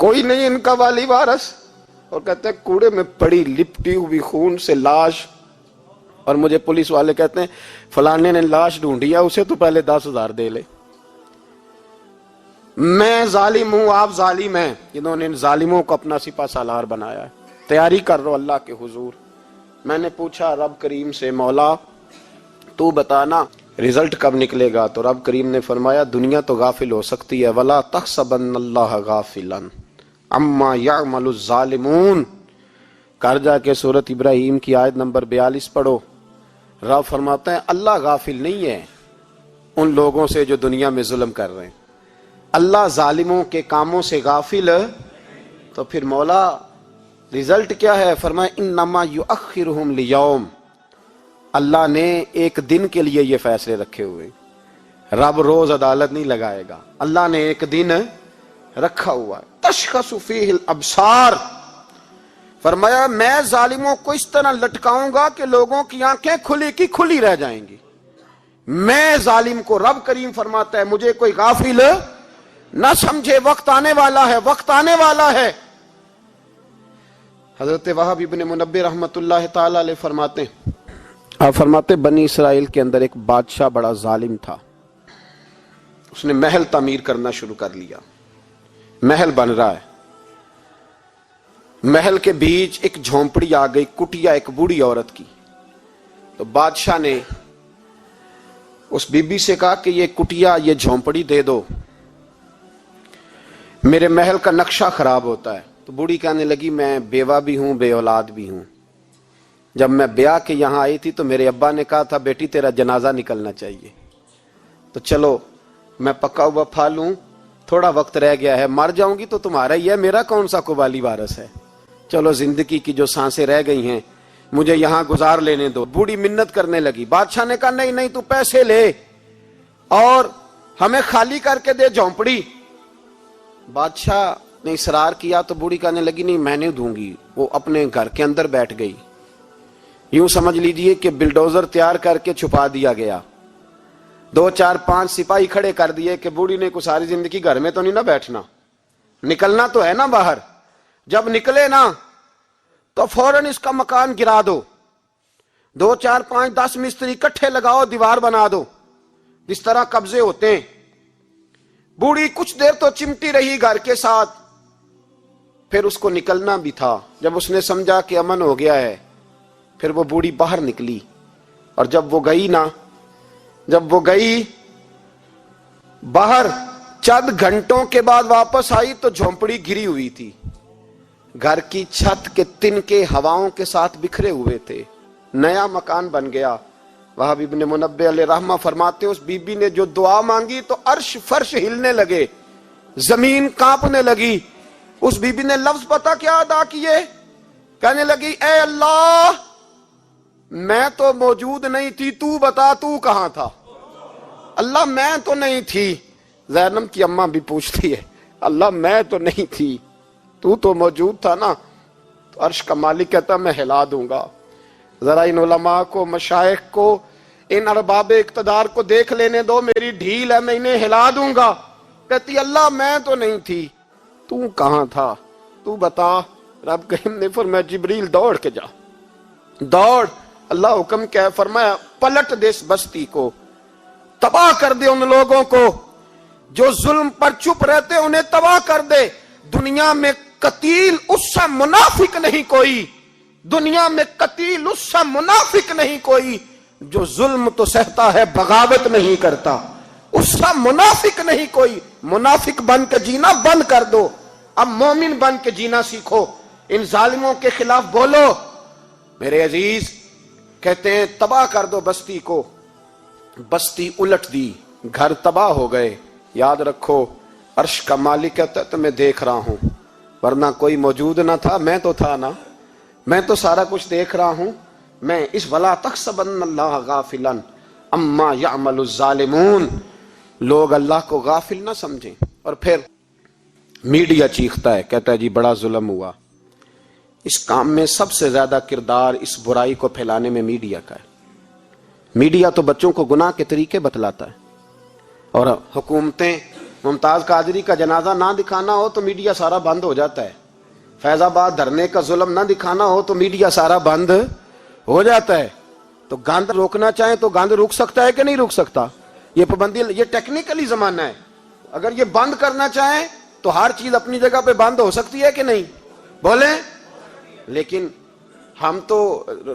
کوئی نہیں ان کا والی وارث۔ اور کہتے ہیں کوڑے میں پڑی لپٹی ہوئی خون سے لاش، اور مجھے پولیس والے کہتے ہیں فلانے نے لاش ڈھونڈی ہے، اسے تو پہلے 10,000 دے لے۔ میں ظالم ہوں، آپ ظالم ہیں، جنہوں نے ان ظالموں کو اپنا سپہ سالار بنایا ہے۔ تیاری کر رہو اللہ کے حضور۔ میں نے پوچھا رب کریم سے، مولا تو بتانا رزلٹ کب نکلے گا؟ تو رب کریم نے فرمایا دنیا تو غافل ہو سکتی ہے، وَلَا تَحْسَبَنَّ اللَّهَ غَافِلًا عَمَّا يَعْمَلُ الظَّالِمُونَ۔ کر جا کے سورۃ ابراہیم کی آیت نمبر 42 پڑھو۔ رب فرماتا ہے اللہ غافل نہیں ہے ان لوگوں سے جو دنیا میں ظلم کر رہے ہیں، اللہ ظالموں کے کاموں سے غافل۔ تو پھر مولا رزلٹ کیا ہے؟ فرمایا انما یؤخرہم لیوم، اللہ نے ایک دن کے لیے یہ فیصلے رکھے ہوئے، رب روز عدالت نہیں لگائے گا، اللہ نے ایک دن رکھا ہوا ہے۔ تشخص فیہ الابصار، فرمایا میں ظالموں کو اس طرح لٹکاؤں گا کہ لوگوں کی آنکھیں کھلی کی کھلی رہ جائیں گی. میں ظالم کو، رب کریم فرماتا ہے مجھے کوئی غافل نہ سمجھے، وقت آنے والا ہے، وقت آنے والا ہے. حضرت وہب ابن منبہ رحمت اللہ تعالی علیہ فرماتے ہیں، آپ فرماتے بنی اسرائیل کے اندر ایک بادشاہ بڑا ظالم تھا. اس نے محل تعمیر کرنا شروع کر لیا. محل بن رہا ہے، محل کے بیچ ایک جھونپڑی آ گئی، کٹیا ایک بوڑھی عورت کی. تو بادشاہ نے اس بی بی سے کہا کہ یہ کٹیا، یہ جھونپڑی دے دو، میرے محل کا نقشہ خراب ہوتا ہے. تو بوڑھی کہنے لگی میں بیوہ بھی ہوں، بے اولاد بھی ہوں. جب میں بیاہ کے یہاں آئی تھی تو میرے ابا نے کہا تھا بیٹی تیرا جنازہ نکلنا چاہیے، تو چلو میں پکا ہوا پھل ہوں، تھوڑا وقت رہ گیا ہے، مر جاؤں گی تو تمہارا ہی ہے، میرا کون سا قبالی وارث ہے، چلو زندگی کی جو سانسیں رہ گئی ہیں مجھے یہاں گزار لینے دو. بوڑھی منت کرنے لگی. بادشاہ نے کہا نہیں نہیں، تو پیسے لے اور ہمیں خالی کر کے دے جھونپڑی. بادشاہ نے اصرار کیا تو بوڑھی کہنے لگی نہیں میں نہیں دوں گی. وہ اپنے گھر کے اندر بیٹھ گئی. یوں سمجھ لیجئے کہ بلڈوزر تیار کر کے چھپا دیا گیا. 2 4 5 سپاہی کھڑے کر دیے کہ بوڑھی نے کو ساری زندگی گھر میں تو نہیں نہ بیٹھنا، نکلنا تو ہے نا باہر. جب نکلے نا تو فوراً اس کا مکان گرا دو، 2 4 5 10 مستری اکٹھے لگاؤ، دیوار بنا دو، جس طرح قبضے ہوتے ہیں. بوڑھی کچھ دیر تو چمٹی رہی گھر کے ساتھ، پھر اس کو نکلنا بھی تھا. جب اس نے سمجھا کہ امن ہو گیا ہے پھر وہ بوڑھی باہر نکلی. اور جب وہ گئی باہر، چند گھنٹوں کے بعد واپس آئی تو جھونپڑی گری ہوئی تھی. گھر کی چھت کے تنکے ہواؤں کے ساتھ بکھرے ہوئے تھے. نیا مکان بن گیا. وہب ابن منبہ علیہ رحمہ فرماتے اس بی بی نے جو دعا مانگی تو عرش فرش ہلنے لگے، زمین کانپنے لگی. اس بی بی نے لفظ پتہ کیا ادا کیے؟ کہنے لگی اے اللہ میں تو موجود نہیں تھی، تو بتا تو کہاں تھا؟ اللہ میں تو نہیں تھی. زینب کی اماں بھی پوچھتی ہے اللہ میں تو نہیں تھی، تو موجود تھا نا. تو عرش کا مالک کہتا میں ہلا دوں گا. ذرا ان علماء کو، مشائخ کو، ان ارباب اقتدار کو دیکھ لینے دو، میری ڈھیل ہے، میں انہیں ہلا دوں گا. کہتی اللہ میں تو نہیں تھی، تو کہاں تھا؟ تو بتا. رب کریم نے فرمایا جبریل دوڑ کے جا، دوڑ. اللہ حکم کیا ہے؟ فرمایا پلٹ دے اس بستی کو، تباہ کر دے ان لوگوں کو جو ظلم پر چپ رہتے، انہیں تباہ کر دے. دنیا میں قتیل اس سے منافق نہیں کوئی، دنیا میں قتیل اس سے منافق نہیں کوئی جو ظلم تو سہتا ہے بغاوت نہیں کرتا. اس سے منافق نہیں کوئی. منافق بن کے جینا بند کر دو، اب مومن بن کے جینا سیکھو. ان ظالموں کے خلاف بولو. میرے عزیز کہتے ہیں تباہ کر دو بستی کو. بستی الٹ دی، گھر تباہ ہو گئے. یاد رکھو عرش کا مالک کہتا ہے تو میں دیکھ رہا ہوں، ورنہ کوئی موجود نہ تھا، میں تو تھا نا، میں تو سارا کچھ دیکھ رہا ہوں. میں اس ولا تحسبن اللہ غافلا اما یعمل الظالمون، لوگ اللہ کو غافل نہ سمجھیں. اور پھر میڈیا چیختا ہے، کہتا ہے جی بڑا ظلم ہوا. اس کام میں سب سے زیادہ کردار اس برائی کو پھیلانے میں میڈیا کا ہے. میڈیا تو بچوں کو گناہ کے طریقے بتلاتا ہے. اور حکومتیں، ممتاز قادری کا جنازہ نہ دکھانا ہو تو میڈیا سارا بند ہو جاتا ہے. فیض آباد دھرنے کا ظلم نہ دکھانا ہو تو میڈیا سارا بند ہو جاتا ہے. تو گند روکنا چاہیں تو گند رک سکتا ہے کہ نہیں رک سکتا؟ یہ پابندی، یہ ٹیکنیکلی زمانہ ہے. اگر یہ بند کرنا چاہیں تو ہر چیز اپنی جگہ پہ بند ہو سکتی ہے کہ نہیں؟ بولیں. لیکن ہم تو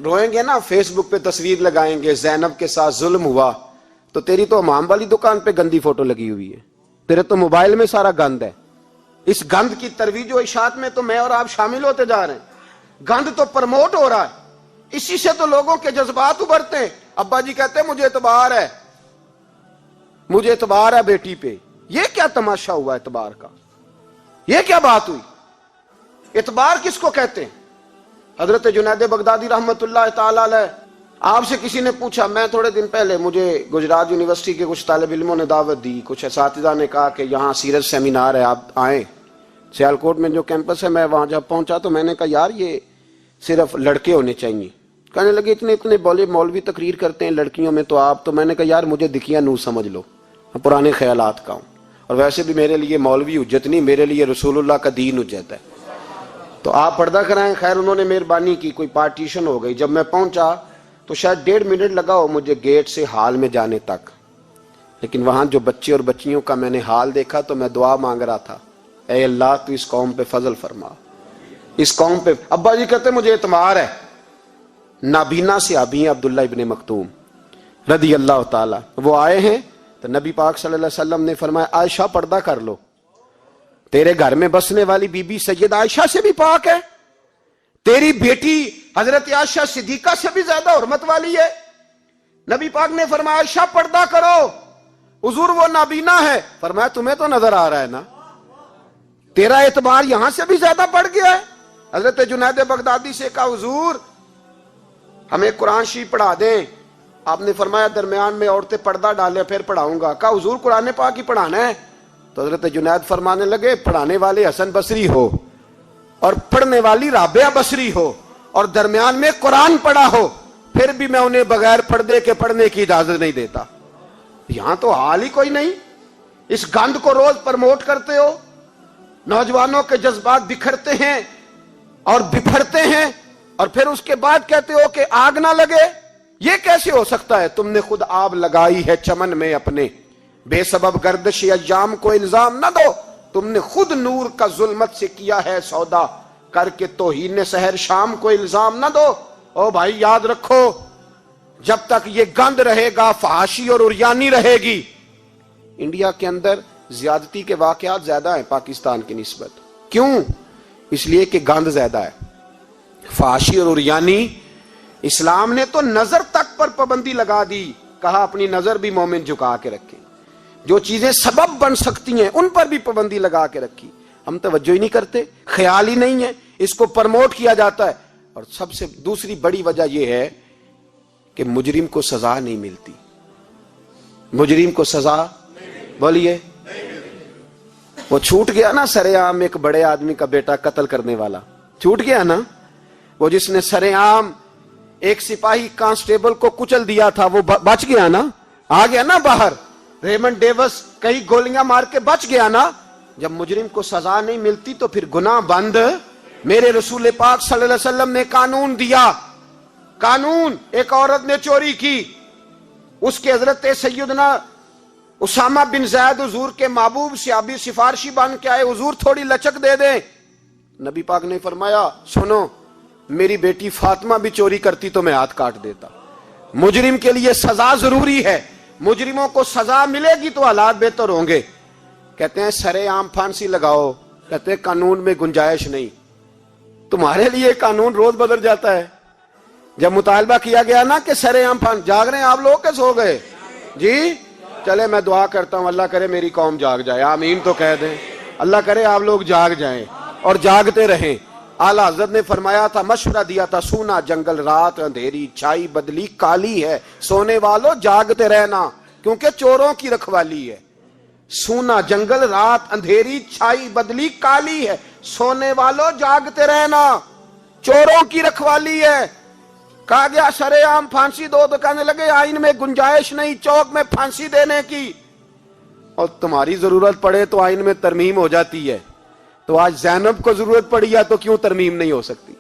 روئیں گے نا، فیس بک پہ تصویر لگائیں گے زینب کے ساتھ ظلم ہوا، تو تیری تو امام والی دکان پہ گندی فوٹو لگی ہوئی ہے، تیرے تو موبائل میں سارا گند ہے. اس گند کی ترویج و اشاعت میں تو میں اور آپ شامل ہوتے جا رہے ہیں. گند تو پرموٹ ہو رہا ہے، اسی سے تو لوگوں کے جذبات ابھرتے ہیں. ابا جی کہتے ہیں مجھے اعتبار ہے، مجھے اعتبار ہے بیٹی پہ. یہ کیا تماشا ہوا اعتبار کا؟ یہ کیا بات ہوئی؟ اعتبار کس کو کہتے ہیں؟ حضرت جنید بغدادی رحمت اللہ تعالی علیہ، آپ سے کسی نے پوچھا، میں تھوڑے دن پہلے، مجھے گجرات یونیورسٹی کے کچھ طالب علموں نے دعوت دی، کچھ اساتذہ نے کہا کہ یہاں سیرت سیمینار ہے آپ آئیں. سیالکوٹ میں جو کیمپس ہے، میں وہاں جب پہنچا تو میں نے کہا یار یہ صرف لڑکے ہونے چاہیے. کہنے لگے اتنے اتنے مولوی تقریر کرتے ہیں لڑکیوں میں تو آپ. تو میں نے کہا یار مجھے دکھیا نو سمجھ لو, پرانے خیالات کا ہوں, اور ویسے بھی میرے لیے مولوی حجت نہیں, میرے لیے رسول اللہ کا دین حجت ہے, تو آپ پردہ کرائیں. خیر انہوں نے مہربانی کی, کوئی پارٹیشن ہو گئی. جب میں پہنچا تو شاید 1.5 منٹ لگا ہو مجھے گیٹ سے ہال میں جانے تک, لیکن وہاں جو بچے اور بچیوں کا میں نے حال دیکھا تو میں دعا مانگ رہا تھا, اے اللہ تو اس قوم پہ فضل فرما, اس قوم پہ. ابا جی کہتے مجھے اعتماد ہے, نابینا سے ابھی عبداللہ ابن مکتوم رضی اللہ تعالی, وہ آئے ہیں تو نبی پاک صلی اللہ علیہ وسلم نے فرمایا عائشہ پردہ کر لو, تیرے گھر میں بسنے والی بی بی سید عائشہ سے بھی پاک ہے, تیری بیٹی حضرت عائشہ صدیقہ سے بھی زیادہ حرمت والی ہے. نبی پاک نے فرمایا عائشہ پردہ کرو, حضور وہ نابینا ہے. فرمایا تمہیں تو نظر آ رہا ہے نا, تیرا اعتبار یہاں سے بھی زیادہ بڑھ گیا ہے. حضرت جنید بغدادی سے کہا حضور ہمیں قرآن شریف پڑھا دیں. آپ نے فرمایا درمیان میں عورتیں پردہ ڈالیں پھر پڑھاؤں گا. کہا حضور قرآن پاک ہی پڑھانا ہے. تو حضرت جنید فرمانے لگے پڑھانے والے حسن بصری ہو اور پڑھنے والی رابعہ بصری ہو اور درمیان میں قرآن پڑھا ہو, پھر بھی میں انہیں بغیر پردے کے پڑھنے کی اجازت نہیں دیتا. یہاں تو حال ہی کوئی نہیں. اس گند کو روز پرموٹ کرتے ہو, نوجوانوں کے جذبات بکھرتے ہیں اور بپھرتے ہیں, اور پھر اس کے بعد کہتے ہو کہ آگ نہ لگے. یہ کیسے ہو سکتا ہے؟ تم نے خود آگ لگائی ہے چمن میں اپنے, بے سبب گردش ایام کو الزام نہ دو. تم نے خود نور کا ظلمت سے کیا ہے سودا, کر کے توہین سحر شام کو الزام نہ دو. او بھائی یاد رکھو, جب تک یہ گند رہے گا فحاشی اور عریانی رہے گی. انڈیا کے اندر زیادتی کے واقعات زیادہ ہیں پاکستان کی نسبت. کیوں؟ اس لیے کہ گند زیادہ ہے, فحاشی اور عریانی. اسلام نے تو نظر تک پر پابندی لگا دی, کہا اپنی نظر بھی مومن جھکا کے رکھے, جو چیزیں سبب بن سکتی ہیں ان پر بھی پابندی لگا کے رکھی. ہم توجہ ہی نہیں کرتے, خیال ہی نہیں ہے, اس کو پرموٹ کیا جاتا ہے. اور سب سے دوسری بڑی وجہ یہ ہے کہ مجرم کو سزا نہیں ملتی. مجرم کو سزا بولیے, وہ چھوٹ گیا نا سرے عام ایک بڑے آدمی کا بیٹا قتل کرنے والا, چھوٹ گیا نا. وہ جس نے سرے عام ایک سپاہی کانسٹیبل کو کچل دیا تھا وہ بچ گیا نا, آ گیا نا باہر. ریمنڈ ڈیوس کئی گولیاں مار کے بچ گیا نا. جب مجرم کو سزا نہیں ملتی تو پھر گناہ بند. میرے رسول پاک صلی اللہ علیہ وسلم نے قانون دیا, قانون. ایک عورت نے چوری کی, اس کے حضرت سیدنا اسامہ بن زید حضور کے محبوب صحابی سفارشی بن کے آئے, حضور تھوڑی لچک دے دیں. نبی پاک نے فرمایا سنو, میری بیٹی فاطمہ بھی چوری کرتی تو میں ہاتھ کاٹ دیتا. مجرم کے لیے سزا ضروری ہے, مجرموں کو سزا ملے گی تو حالات بہتر ہوں گے. کہتے ہیں سرے عام پھانسی لگاؤ, کہتے ہیں قانون میں گنجائش نہیں. تمہارے لیے قانون روز بدل جاتا ہے. جب مطالبہ کیا گیا نا کہ سرے عام جاگ رہے ہیں آپ لوگ کہ سو گئے جی, چلے میں دعا کرتا ہوں اللہ کرے میری قوم جاگ جائے, آمین تو کہہ دیں. اللہ کرے آپ لوگ جاگ جائیں اور جاگتے رہیں. اعلیٰ حضرت نے فرمایا تھا, مشورہ دیا تھا, سونا جنگل رات اندھیری چھائی بدلی کالی ہے, سونے والوں جاگتے رہنا کیونکہ چوروں کی رکھوالی ہے. سونا جنگل رات اندھیری چھائی بدلی کالی ہے, سونے والوں جاگتے رہنا چوروں کی رکھوالی ہے. کہا گیا سرے عام پھانسی دو, تو کہنے لگے آئین میں گنجائش نہیں چوک میں پھانسی دینے کی, اور تمہاری ضرورت پڑے تو آئین میں ترمیم ہو جاتی ہے. تو آج زینب کو ضرورت پڑی ہے تو کیوں ترمیم نہیں ہو سکتی؟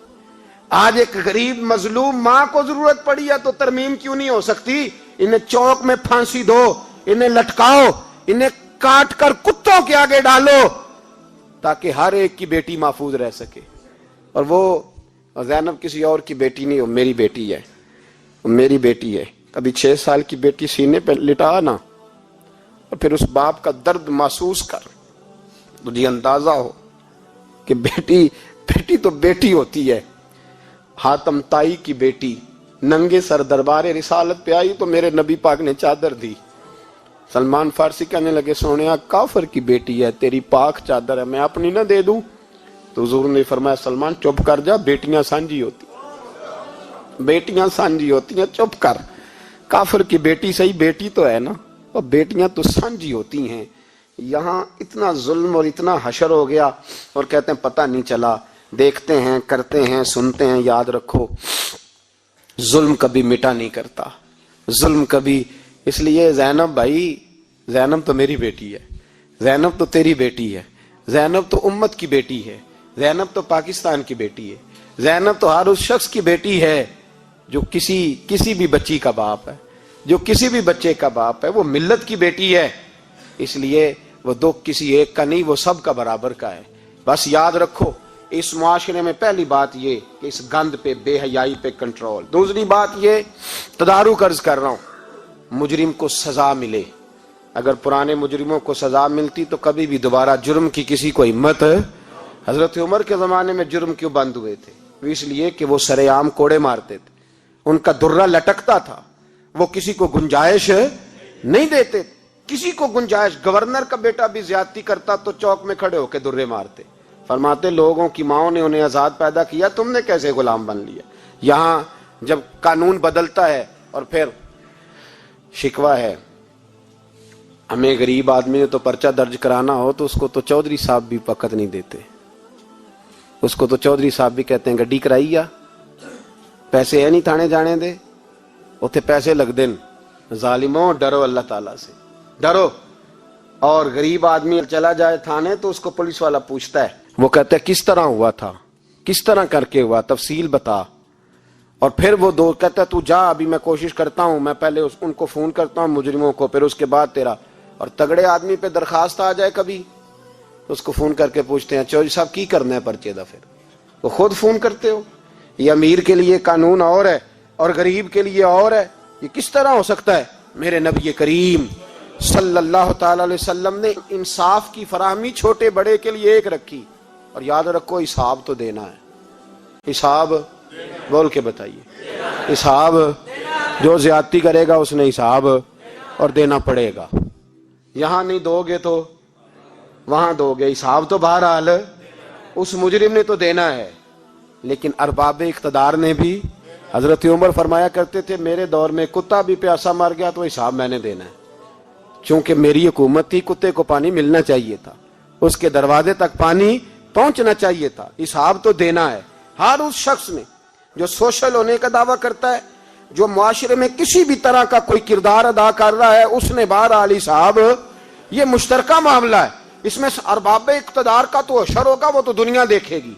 آج ایک غریب مظلوم ماں کو ضرورت پڑی ہے تو ترمیم کیوں نہیں ہو سکتی؟ انہیں چوک میں پھانسی دو, انہیں لٹکاؤ, انہیں کاٹ کر کتوں کے آگے ڈالو تاکہ ہر ایک کی بیٹی محفوظ رہ سکے. اور وہ زینب کسی اور کی بیٹی نہیں, وہ میری بیٹی ہے, میری بیٹی ہے. کبھی 6 سال کی بیٹی سینے پہ لٹا نا اور پھر اس باپ کا درد محسوس کر, تجھے اندازہ ہو کہ بیٹی تو بیٹی ہوتی ہے. حاتم تائی کی بیٹی ننگے سر دربار رسالت پہ آئی تو میرے نبی پاک نے چادر دی. سلمان فارسی کہنے لگے سونیا کافر کی بیٹی ہے, تیری پاک چادر ہے, میں اپنی نہ دے دوں؟ تو حضور نے فرمایا سلمان چپ کر جا, بیٹیاں سانجی ہوتی, بیٹیاں سانجی ہوتی ہیں, چپ کر. کافر کی بیٹی صحیح بیٹی تو ہے نا, اور بیٹیاں تو سانجی ہوتی ہیں. یہاں اتنا ظلم اور اتنا حشر ہو گیا اور کہتے ہیں پتہ نہیں چلا. دیکھتے ہیں, کرتے ہیں, سنتے ہیں. یاد رکھو ظلم کبھی مٹا نہیں کرتا, ظلم کبھی. اس لیے زینب بھائی, زینب تو میری بیٹی ہے, زینب تو تیری بیٹی ہے, زینب تو امت کی بیٹی ہے, زینب تو پاکستان کی بیٹی ہے, زینب تو ہر اس شخص کی بیٹی ہے جو کسی بھی بچی کا باپ ہے, جو کسی بھی بچے کا باپ ہے. وہ ملت کی بیٹی ہے, اس لیے وہ دکھ کسی ایک کا نہیں, وہ سب کا برابر کا ہے. بس یاد رکھو اس معاشرے میں پہلی بات یہ کہ اس گند پہ, بے حیائی پہ کنٹرول. دوسری بات یہ تدارک عرض کر رہا ہوں, مجرم کو سزا ملے. اگر پرانے مجرموں کو سزا ملتی تو کبھی بھی دوبارہ جرم کی کسی کو ہمت. حضرت عمر کے زمانے میں جرم کیوں بند ہوئے تھے؟ اس لیے کہ وہ سرے عام کوڑے مارتے تھے, ان کا درہ لٹکتا تھا, وہ کسی کو گنجائش نہیں دیتے. کسی کو گنجائش, گورنر کا بیٹا بھی زیادتی کرتا تو چوک میں کھڑے ہو کے درے مارتے. فرماتے لوگوں کی ماؤں نے انہیں آزاد پیدا کیا, تم نے کیسے غلام بن لیا. یہاں جب قانون بدلتا ہے اور پھر شکوہ ہے, ہمیں غریب آدمی نے تو پرچہ درج کرانا ہو تو اس کو تو چودھری صاحب بھی وقت نہیں دیتے, اس کو تو چودھری صاحب بھی کہتے ہیں گڈی کرائی یا پیسے ہے نہیں تھانے جانے دے, اتنے پیسے لگ دین. ظالموں ڈرو اللہ تعالیٰ سے, ڈرو. اور غریب آدمی چلا جائے تھانے تو اس کو پولیس والا پوچھتا ہے, وہ کہتا ہے کس طرح ہوا تھا, کس طرح کر کے ہوا, تفصیل بتا. اور پھر وہ دو کہتا ہے تو جا, ابھی میں کوشش کرتا ہوں, میں پہلے ان کو فون کرتا ہوں مجرموں کو, پھر اس کے بعد تیرا. اور تگڑے آدمی پہ درخواست آ جائے کبھی, اس کو فون کر کے پوچھتے ہیں چودھری صاحب کی کرنا ہے پرچے دا, پھر وہ خود فون کرتے ہو. یہ امیر کے لیے قانون اور ہے اور غریب کے لیے اور ہے, یہ کس طرح ہو سکتا ہے؟ میرے نبی کریم صلی اللہ تعالی علیہ وسلم نے انصاف کی فراہمی چھوٹے بڑے کے لیے ایک رکھی. اور یاد رکھو حساب تو دینا ہے, حساب بول کے بتائیے, حساب. جو زیادتی کرے گا اس نے حساب اور دینا پڑے گا. یہاں نہیں دو گے تو وہاں دو گے, حساب تو بہرحال اس مجرم نے تو دینا ہے. لیکن ارباب اقتدار نے بھی, حضرت عمر فرمایا کرتے تھے میرے دور میں کتا بھی پیاسا مر گیا تو حساب میں نے دینا ہے, چونکہ میری حکومت تھی, کتے کو پانی ملنا چاہیے تھا, اس کے دروازے تک پانی پہنچنا چاہیے تھا. حساب تو دینا ہے ہر اس شخص نے جو سوشل ہونے کا دعویٰ کرتا ہے, جو معاشرے میں کسی بھی طرح کا کوئی کردار ادا کر رہا ہے, اس نے بہرحال حساب. یہ مشترکہ معاملہ ہے, اس میں ارباب اقتدار کا تو اشر ہوگا, وہ تو دنیا دیکھے گی,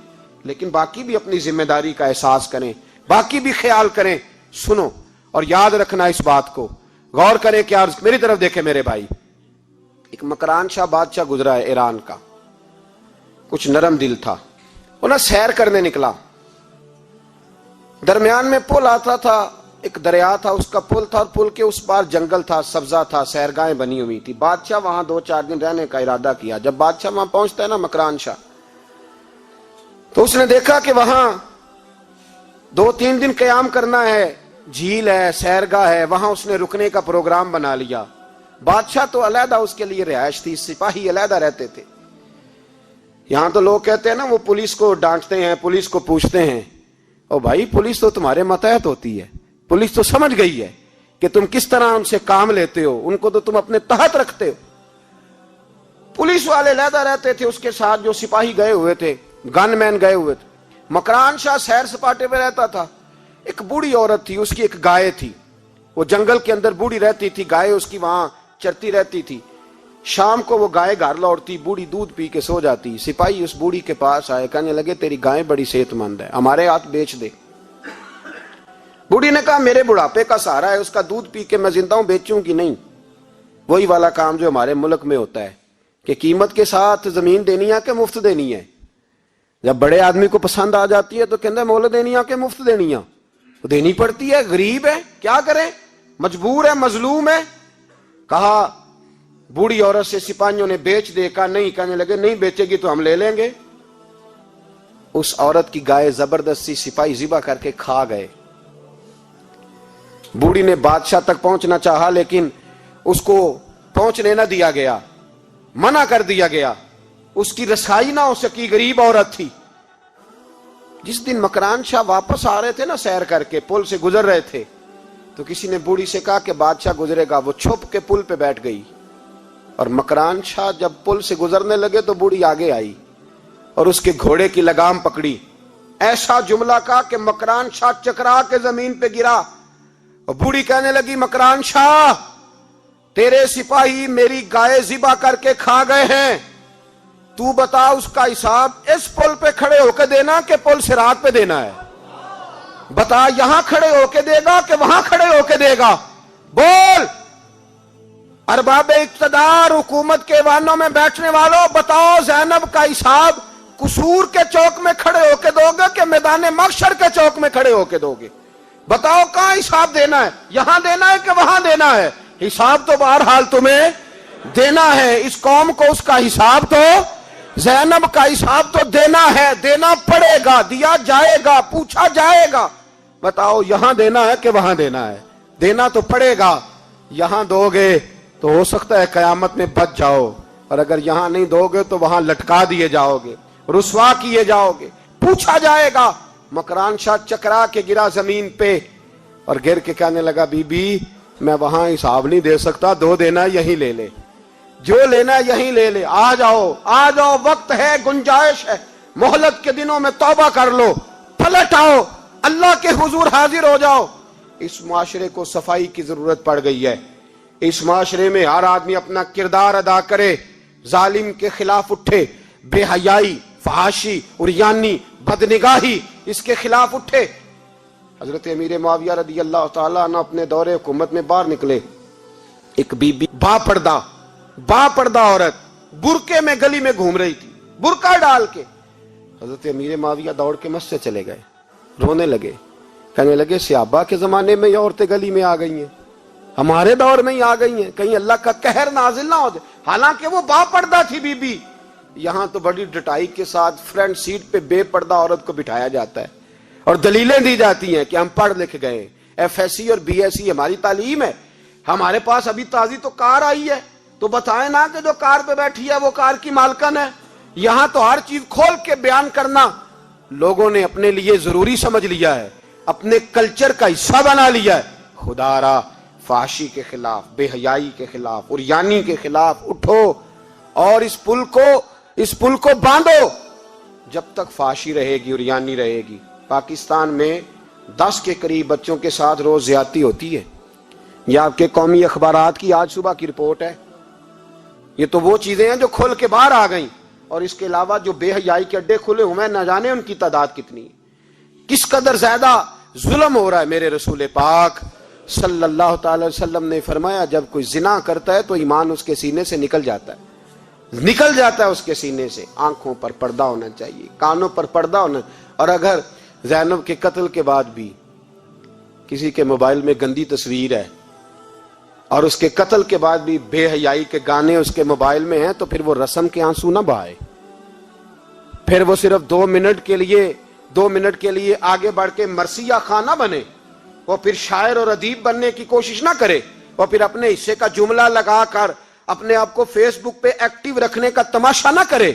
لیکن باقی بھی اپنی ذمہ داری کا احساس کریں, باقی بھی خیال کریں. سنو اور یاد رکھنا اس بات کو, غور کریں. کیا میری طرف دیکھیں میرے بھائی, ایک مکران شاہ بادشاہ گزرا ہے ایران کا, کچھ نرم دل تھا, وہ نا سیر کرنے نکلا. درمیان میں پل آتا تھا, ایک دریا تھا, اس کا پل تھا, اور پل کے اس پار جنگل تھا, سبزہ تھا, سیرگاہیں بنی ہوئی تھی. بادشاہ وہاں 2-4 دن رہنے کا ارادہ کیا. جب بادشاہ وہاں پہنچتا ہے نا مکران شاہ, تو اس نے دیکھا کہ وہاں 2-3 دن قیام کرنا ہے, جھیل ہے, سیرگاہ ہے, وہاں اس نے رکنے کا پروگرام بنا لیا. بادشاہ تو علیحدہ اس کے لیے رہائش تھی, سپاہی علیحدہ رہتے تھے. یہاں تو لوگ کہتے ہیں نا وہ پولیس کو ڈانٹتے ہیں, پولیس کو پوچھتے ہیں, او بھائی پولیس تو تمہارے ماتحت ہوتی ہے, پولیس تو سمجھ گئی ہے کہ تم کس طرح ان سے کام لیتے ہو, ان کو تو تم اپنے تحت رکھتے ہو. پولیس والے علیحدہ رہتے تھے, اس کے ساتھ جو سپاہی گئے ہوئے تھے, گن مین گئے ہوئے تھے. مکران شاہ سیر سپاٹے پہ رہتا تھا. ایک بوڑھی عورت تھی, اس کی ایک گائے تھی, وہ جنگل کے اندر بوڑھی رہتی تھی, گائے اس کی وہاں چرتی رہتی تھی. شام کو وہ گائے گھر لوٹتی, بوڑھی دودھ پی کے سو جاتی. سپاہی اس بوڑھی کے پاس آئے, کہنے لگے تیری گائے بڑی صحت مند ہے, ہمارے ہاتھ بیچ دے. بوڑھی نے کہا میرے بڑھاپے کا سہارا ہے, اس کا دودھ پی کے میں زندہ ہوں, بیچوں گی نہیں. وہی والا کام جو ہمارے ملک میں ہوتا ہے کہ قیمت کے ساتھ زمین دینی ہے کہ مفت دینی ہے. جب بڑے آدمی کو پسند آ جاتی ہے تو کہتے ہیں مول دینی ہے کہ مفت دینی ہے, تو دینی پڑتی ہے, غریب ہے کیا کرے, مجبور ہے, مظلوم ہے. کہا بوڑھی عورت سے سپاہیوں نے بیچ دے, کہا نہیں, کہنے لگے نہیں بیچے گی تو ہم لے لیں گے. اس عورت کی گائے زبردستی سپاہی ذبح کر کے کھا گئے. بوڑھی نے بادشاہ تک پہنچنا چاہا لیکن اس کو پہنچنے نہ دیا گیا, منع کر دیا گیا, اس کی رسائی نہ ہو سکی, غریب عورت تھی. جس دن مکران شاہ واپس آ رہے تھے نا سیر کر کے, پل سے گزر رہے تھے, تو کسی نے بوڑھی سے کہا کہ بادشاہ گزرے گا. وہ چھپ کے پل پہ بیٹھ گئی, اور مکران شاہ جب پل سے گزرنے لگے تو بوڑھی آگے آئی, اور اس کے گھوڑے کی لگام پکڑی، ایسا جملہ کہا کہ مکران شاہ چکرا کے زمین پہ گرا، اور بوڑھی کہنے لگی مکران شاہ تیرے سپاہی میری گائے ذبح کر کے کھا گئے ہیں، تو بتا اس کا حساب اس پل پہ کھڑے ہو کے دینا کہ پل صراط پہ دینا ہے؟ بتا یہاں کھڑے ہو کے دے گا کہ وہاں کھڑے ہو کے دے گا؟ بول۔ ارباب اقتدار، حکومت کے ایوانوں میں بیٹھنے والوں، بتاؤ زینب کا حساب قصور کے چوک میں کھڑے ہو کے دو گے کہ میدان محشر کے چوک میں کھڑے ہو کے دو گے؟ بتاؤ کہاں حساب دینا ہے، یہاں دینا ہے کہ وہاں دینا ہے؟ حساب تو بہرحال تمہیں دینا ہے، اس قوم کو اس کا حساب تو، زینب کا حساب تو دینا ہے، دینا پڑے گا، دیا جائے گا، پوچھا جائے گا۔ بتاؤ یہاں دینا ہے کہ وہاں دینا ہے؟ دینا تو پڑے گا، یہاں دو گے تو ہو سکتا ہے قیامت میں بچ جاؤ، اور اگر یہاں نہیں دو گے تو وہاں لٹکا دیے جاؤ گے، رسوا کیے جاؤ گے، پوچھا جائے گا۔ مکران شاہ چکرا کے گرا زمین پہ اور گر کے کہنے لگا بی بی میں وہاں حساب نہیں دے سکتا، دو دینا یہیں لے لے، جو لینا یہیں لے لے، آ جاؤ آ جاؤ، وقت ہے، گنجائش ہے، مہلت کے دنوں میں توبہ کر لو، پلٹ آؤ، اللہ کے حضور حاضر ہو جاؤ۔ اس معاشرے کو صفائی کی ضرورت پڑ گئی ہے، اس معاشرے میں ہر آدمی اپنا کردار ادا کرے، ظالم کے خلاف اٹھے، بے حیائی، فحاشی، عریانی، بدنگاہی، اس کے خلاف اٹھے۔ حضرت امیر معاویہ رضی اللہ تعالیٰ عنہ اپنے دور حکومت میں باہر نکلے، ایک بی بی با پردہ عورت برقعے میں گلی میں گھوم رہی تھی، برقع ڈال کے۔ حضرت امیر معاویہ دوڑ کے مسجد چلے گئے، رونے لگے، کہنے لگے صحابہ کے زمانے میں یہ عورتیں گلی میں آ گئی ہیں، ہمارے دور میں ہی آ گئی ہیں، کہیں اللہ کا قہر نازل نہ ہو جائے۔ حالانکہ وہ با پردہ تھی بی بی، یہاں تو بڑی ڈٹائی کے ساتھ فرنٹ سیٹ پہ بے پردہ عورت کو بٹھایا جاتا ہے اور دلیلیں دی جاتی ہیں کہ ہم پڑھ لکھ گئے، ایف ایس سی اور بی ایس سی ہماری تعلیم ہے، ہمارے پاس ابھی تازی تو کار آئی ہے، تو بتائیں نا کہ جو کار پہ بیٹھی ہے وہ کار کی مالکن ہے۔ یہاں تو ہر چیز کھول کے بیان کرنا لوگوں نے اپنے لیے ضروری سمجھ لیا ہے، اپنے کلچر کا حصہ بنا لیا ہے۔ خدا را فحاشی کے خلاف، بے حیائی کے خلاف، عریانی کے خلاف اٹھو اور اس پل کو باندھو۔ جب تک فحاشی رہے گی، عریانی رہے گی۔ پاکستان میں 10 کے قریب بچوں کے ساتھ روز زیادتی ہوتی ہے، یہ آپ کے قومی اخبارات کی آج صبح کی رپورٹ ہے۔ یہ تو وہ چیزیں ہیں جو کھول کے باہر آ گئیں، اور اس کے علاوہ جو بے حیائی کے اڈے کھلے ہوئے نہ جانے ان کی تعداد کتنی ہے، کس قدر زیادہ ظلم ہو رہا ہے۔ میرے رسول پاک صلی اللہ تعالی وسلم نے فرمایا جب کوئی زنا کرتا ہے تو ایمان اس کے سینے سے نکل جاتا ہے اس کے سینے سے۔ آنکھوں پر پردہ ہونا چاہیے، کانوں پر پردہ ہونا، اور اگر زینب کے قتل کے بعد بھی کسی کے موبائل میں گندی تصویر ہے اور اس کے قتل کے بعد بھی بے حیائی کے گانے اس کے موبائل میں ہیں، تو پھر وہ رسم کے آنسو نہ بہائے، پھر وہ صرف 2 منٹ کے لیے آگے بڑھ کے مرثیہ خان نہ بنے، وہ پھر شاعر اور ادیب بننے کی کوشش نہ کرے، وہ پھر اپنے حصے کا جملہ لگا کر اپنے آپ کو فیس بک پہ ایکٹیو رکھنے کا تماشا نہ کرے۔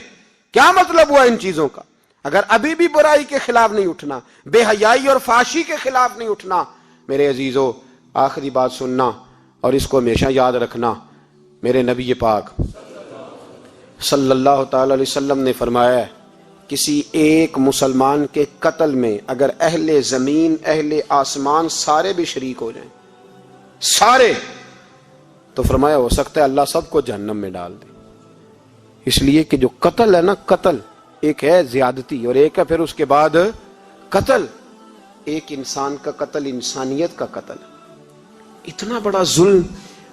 کیا مطلب ہوا ان چیزوں کا؟ اگر ابھی بھی برائی کے خلاف نہیں اٹھنا، بے حیائی اور فحاشی کے خلاف نہیں اٹھنا، میرے عزیزو آخری بات سننا اور اس کو ہمیشہ یاد رکھنا۔ میرے نبی پاک صلی اللہ تعالی علیہ وسلم نے فرمایا ہے کسی ایک مسلمان کے قتل میں اگر اہل زمین، اہل آسمان سارے بھی شریک ہو جائیں، سارے، تو فرمایا ہو سکتا ہے اللہ سب کو جہنم میں ڈال دے۔ اس لیے کہ جو قتل ہے نا، قتل ایک ہے زیادتی اور ایک ہے پھر اس کے بعد قتل، ایک انسان کا قتل انسانیت کا قتل، اتنا بڑا ظلم۔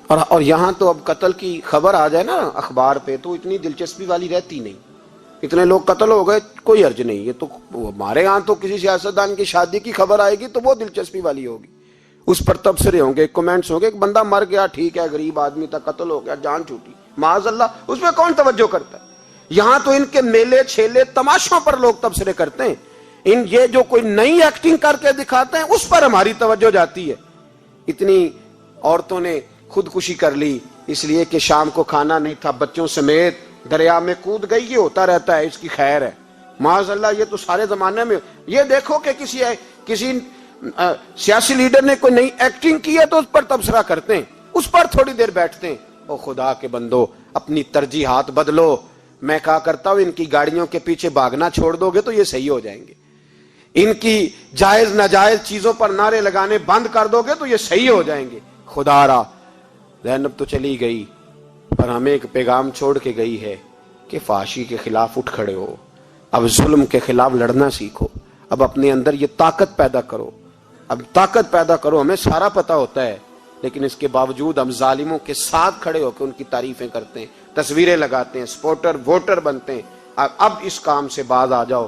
اور یہاں تو اب قتل کی خبر آ جائے نا اخبار پہ تو اتنی دلچسپی والی رہتی نہیں، اتنے لوگ قتل ہو گئے کوئی حرج نہیں۔ یہ تو ہمارے ہاں تو کسی سیاستدان کی شادی کی خبر آئے گی تو وہ دلچسپی والی ہوگی، اس پر تبصرے ہوں گے، کمنٹس ہوں گے، ایک بندہ مر گیا ٹھیک ہے، غریب آدمی تھا، قتل ہو گیا، جان چھوٹی، معاذ اللہ، اس میں کون توجہ کرتا ہے؟ یہاں تو ان کے میلے چھیلے تماشوں پر لوگ تبصرے کرتے ہیں، یہ جو کوئی نئی ایکٹنگ کر کے دکھاتے ہیں اس پر ہماری توجہ جاتی ہے۔ اتنی عورتوں نے خودکشی کر لی اس لیے کہ شام کو کھانا نہیں تھا، بچوں سمیت دریا میں کود گئی، یہ ہوتا رہتا ہے، اس کی خیر ہے، معاذ اللہ۔ یہ تو سارے زمانے میں، یہ دیکھو کہ کسی سیاسی لیڈر نے کوئی نئی ایکٹنگ کی ہے تو اس پر تبصرہ کرتے ہیں، اس پر تھوڑی دیر بیٹھتے ہیں۔ او خدا کے بندو، اپنی ترجیحات بدلو، میں کہا کرتا ہوں ان کی گاڑیوں کے پیچھے بھاگنا چھوڑ دو گے تو یہ صحیح ہو جائیں گے، ان کی جائز ناجائز چیزوں پر نعرے لگانے بند کر دو گے تو یہ صحیح ہو جائیں گے۔ خدا را زینب تو چلی گئی پر ہمیں ایک پیغام چھوڑ کے گئی ہے کہ فحاشی کے خلاف اٹھ کھڑے ہو، اب ظلم کے خلاف لڑنا سیکھو، اب اپنے اندر یہ طاقت پیدا کرو، اب طاقت پیدا کرو۔ ہمیں سارا پتہ ہوتا ہے لیکن اس کے باوجود ہم ظالموں کے ساتھ کھڑے ہو کے ان کی تعریفیں کرتے ہیں، تصویریں لگاتے ہیں، سپورٹر ووٹر بنتے ہیں۔ اب اس کام سے باز آ جاؤ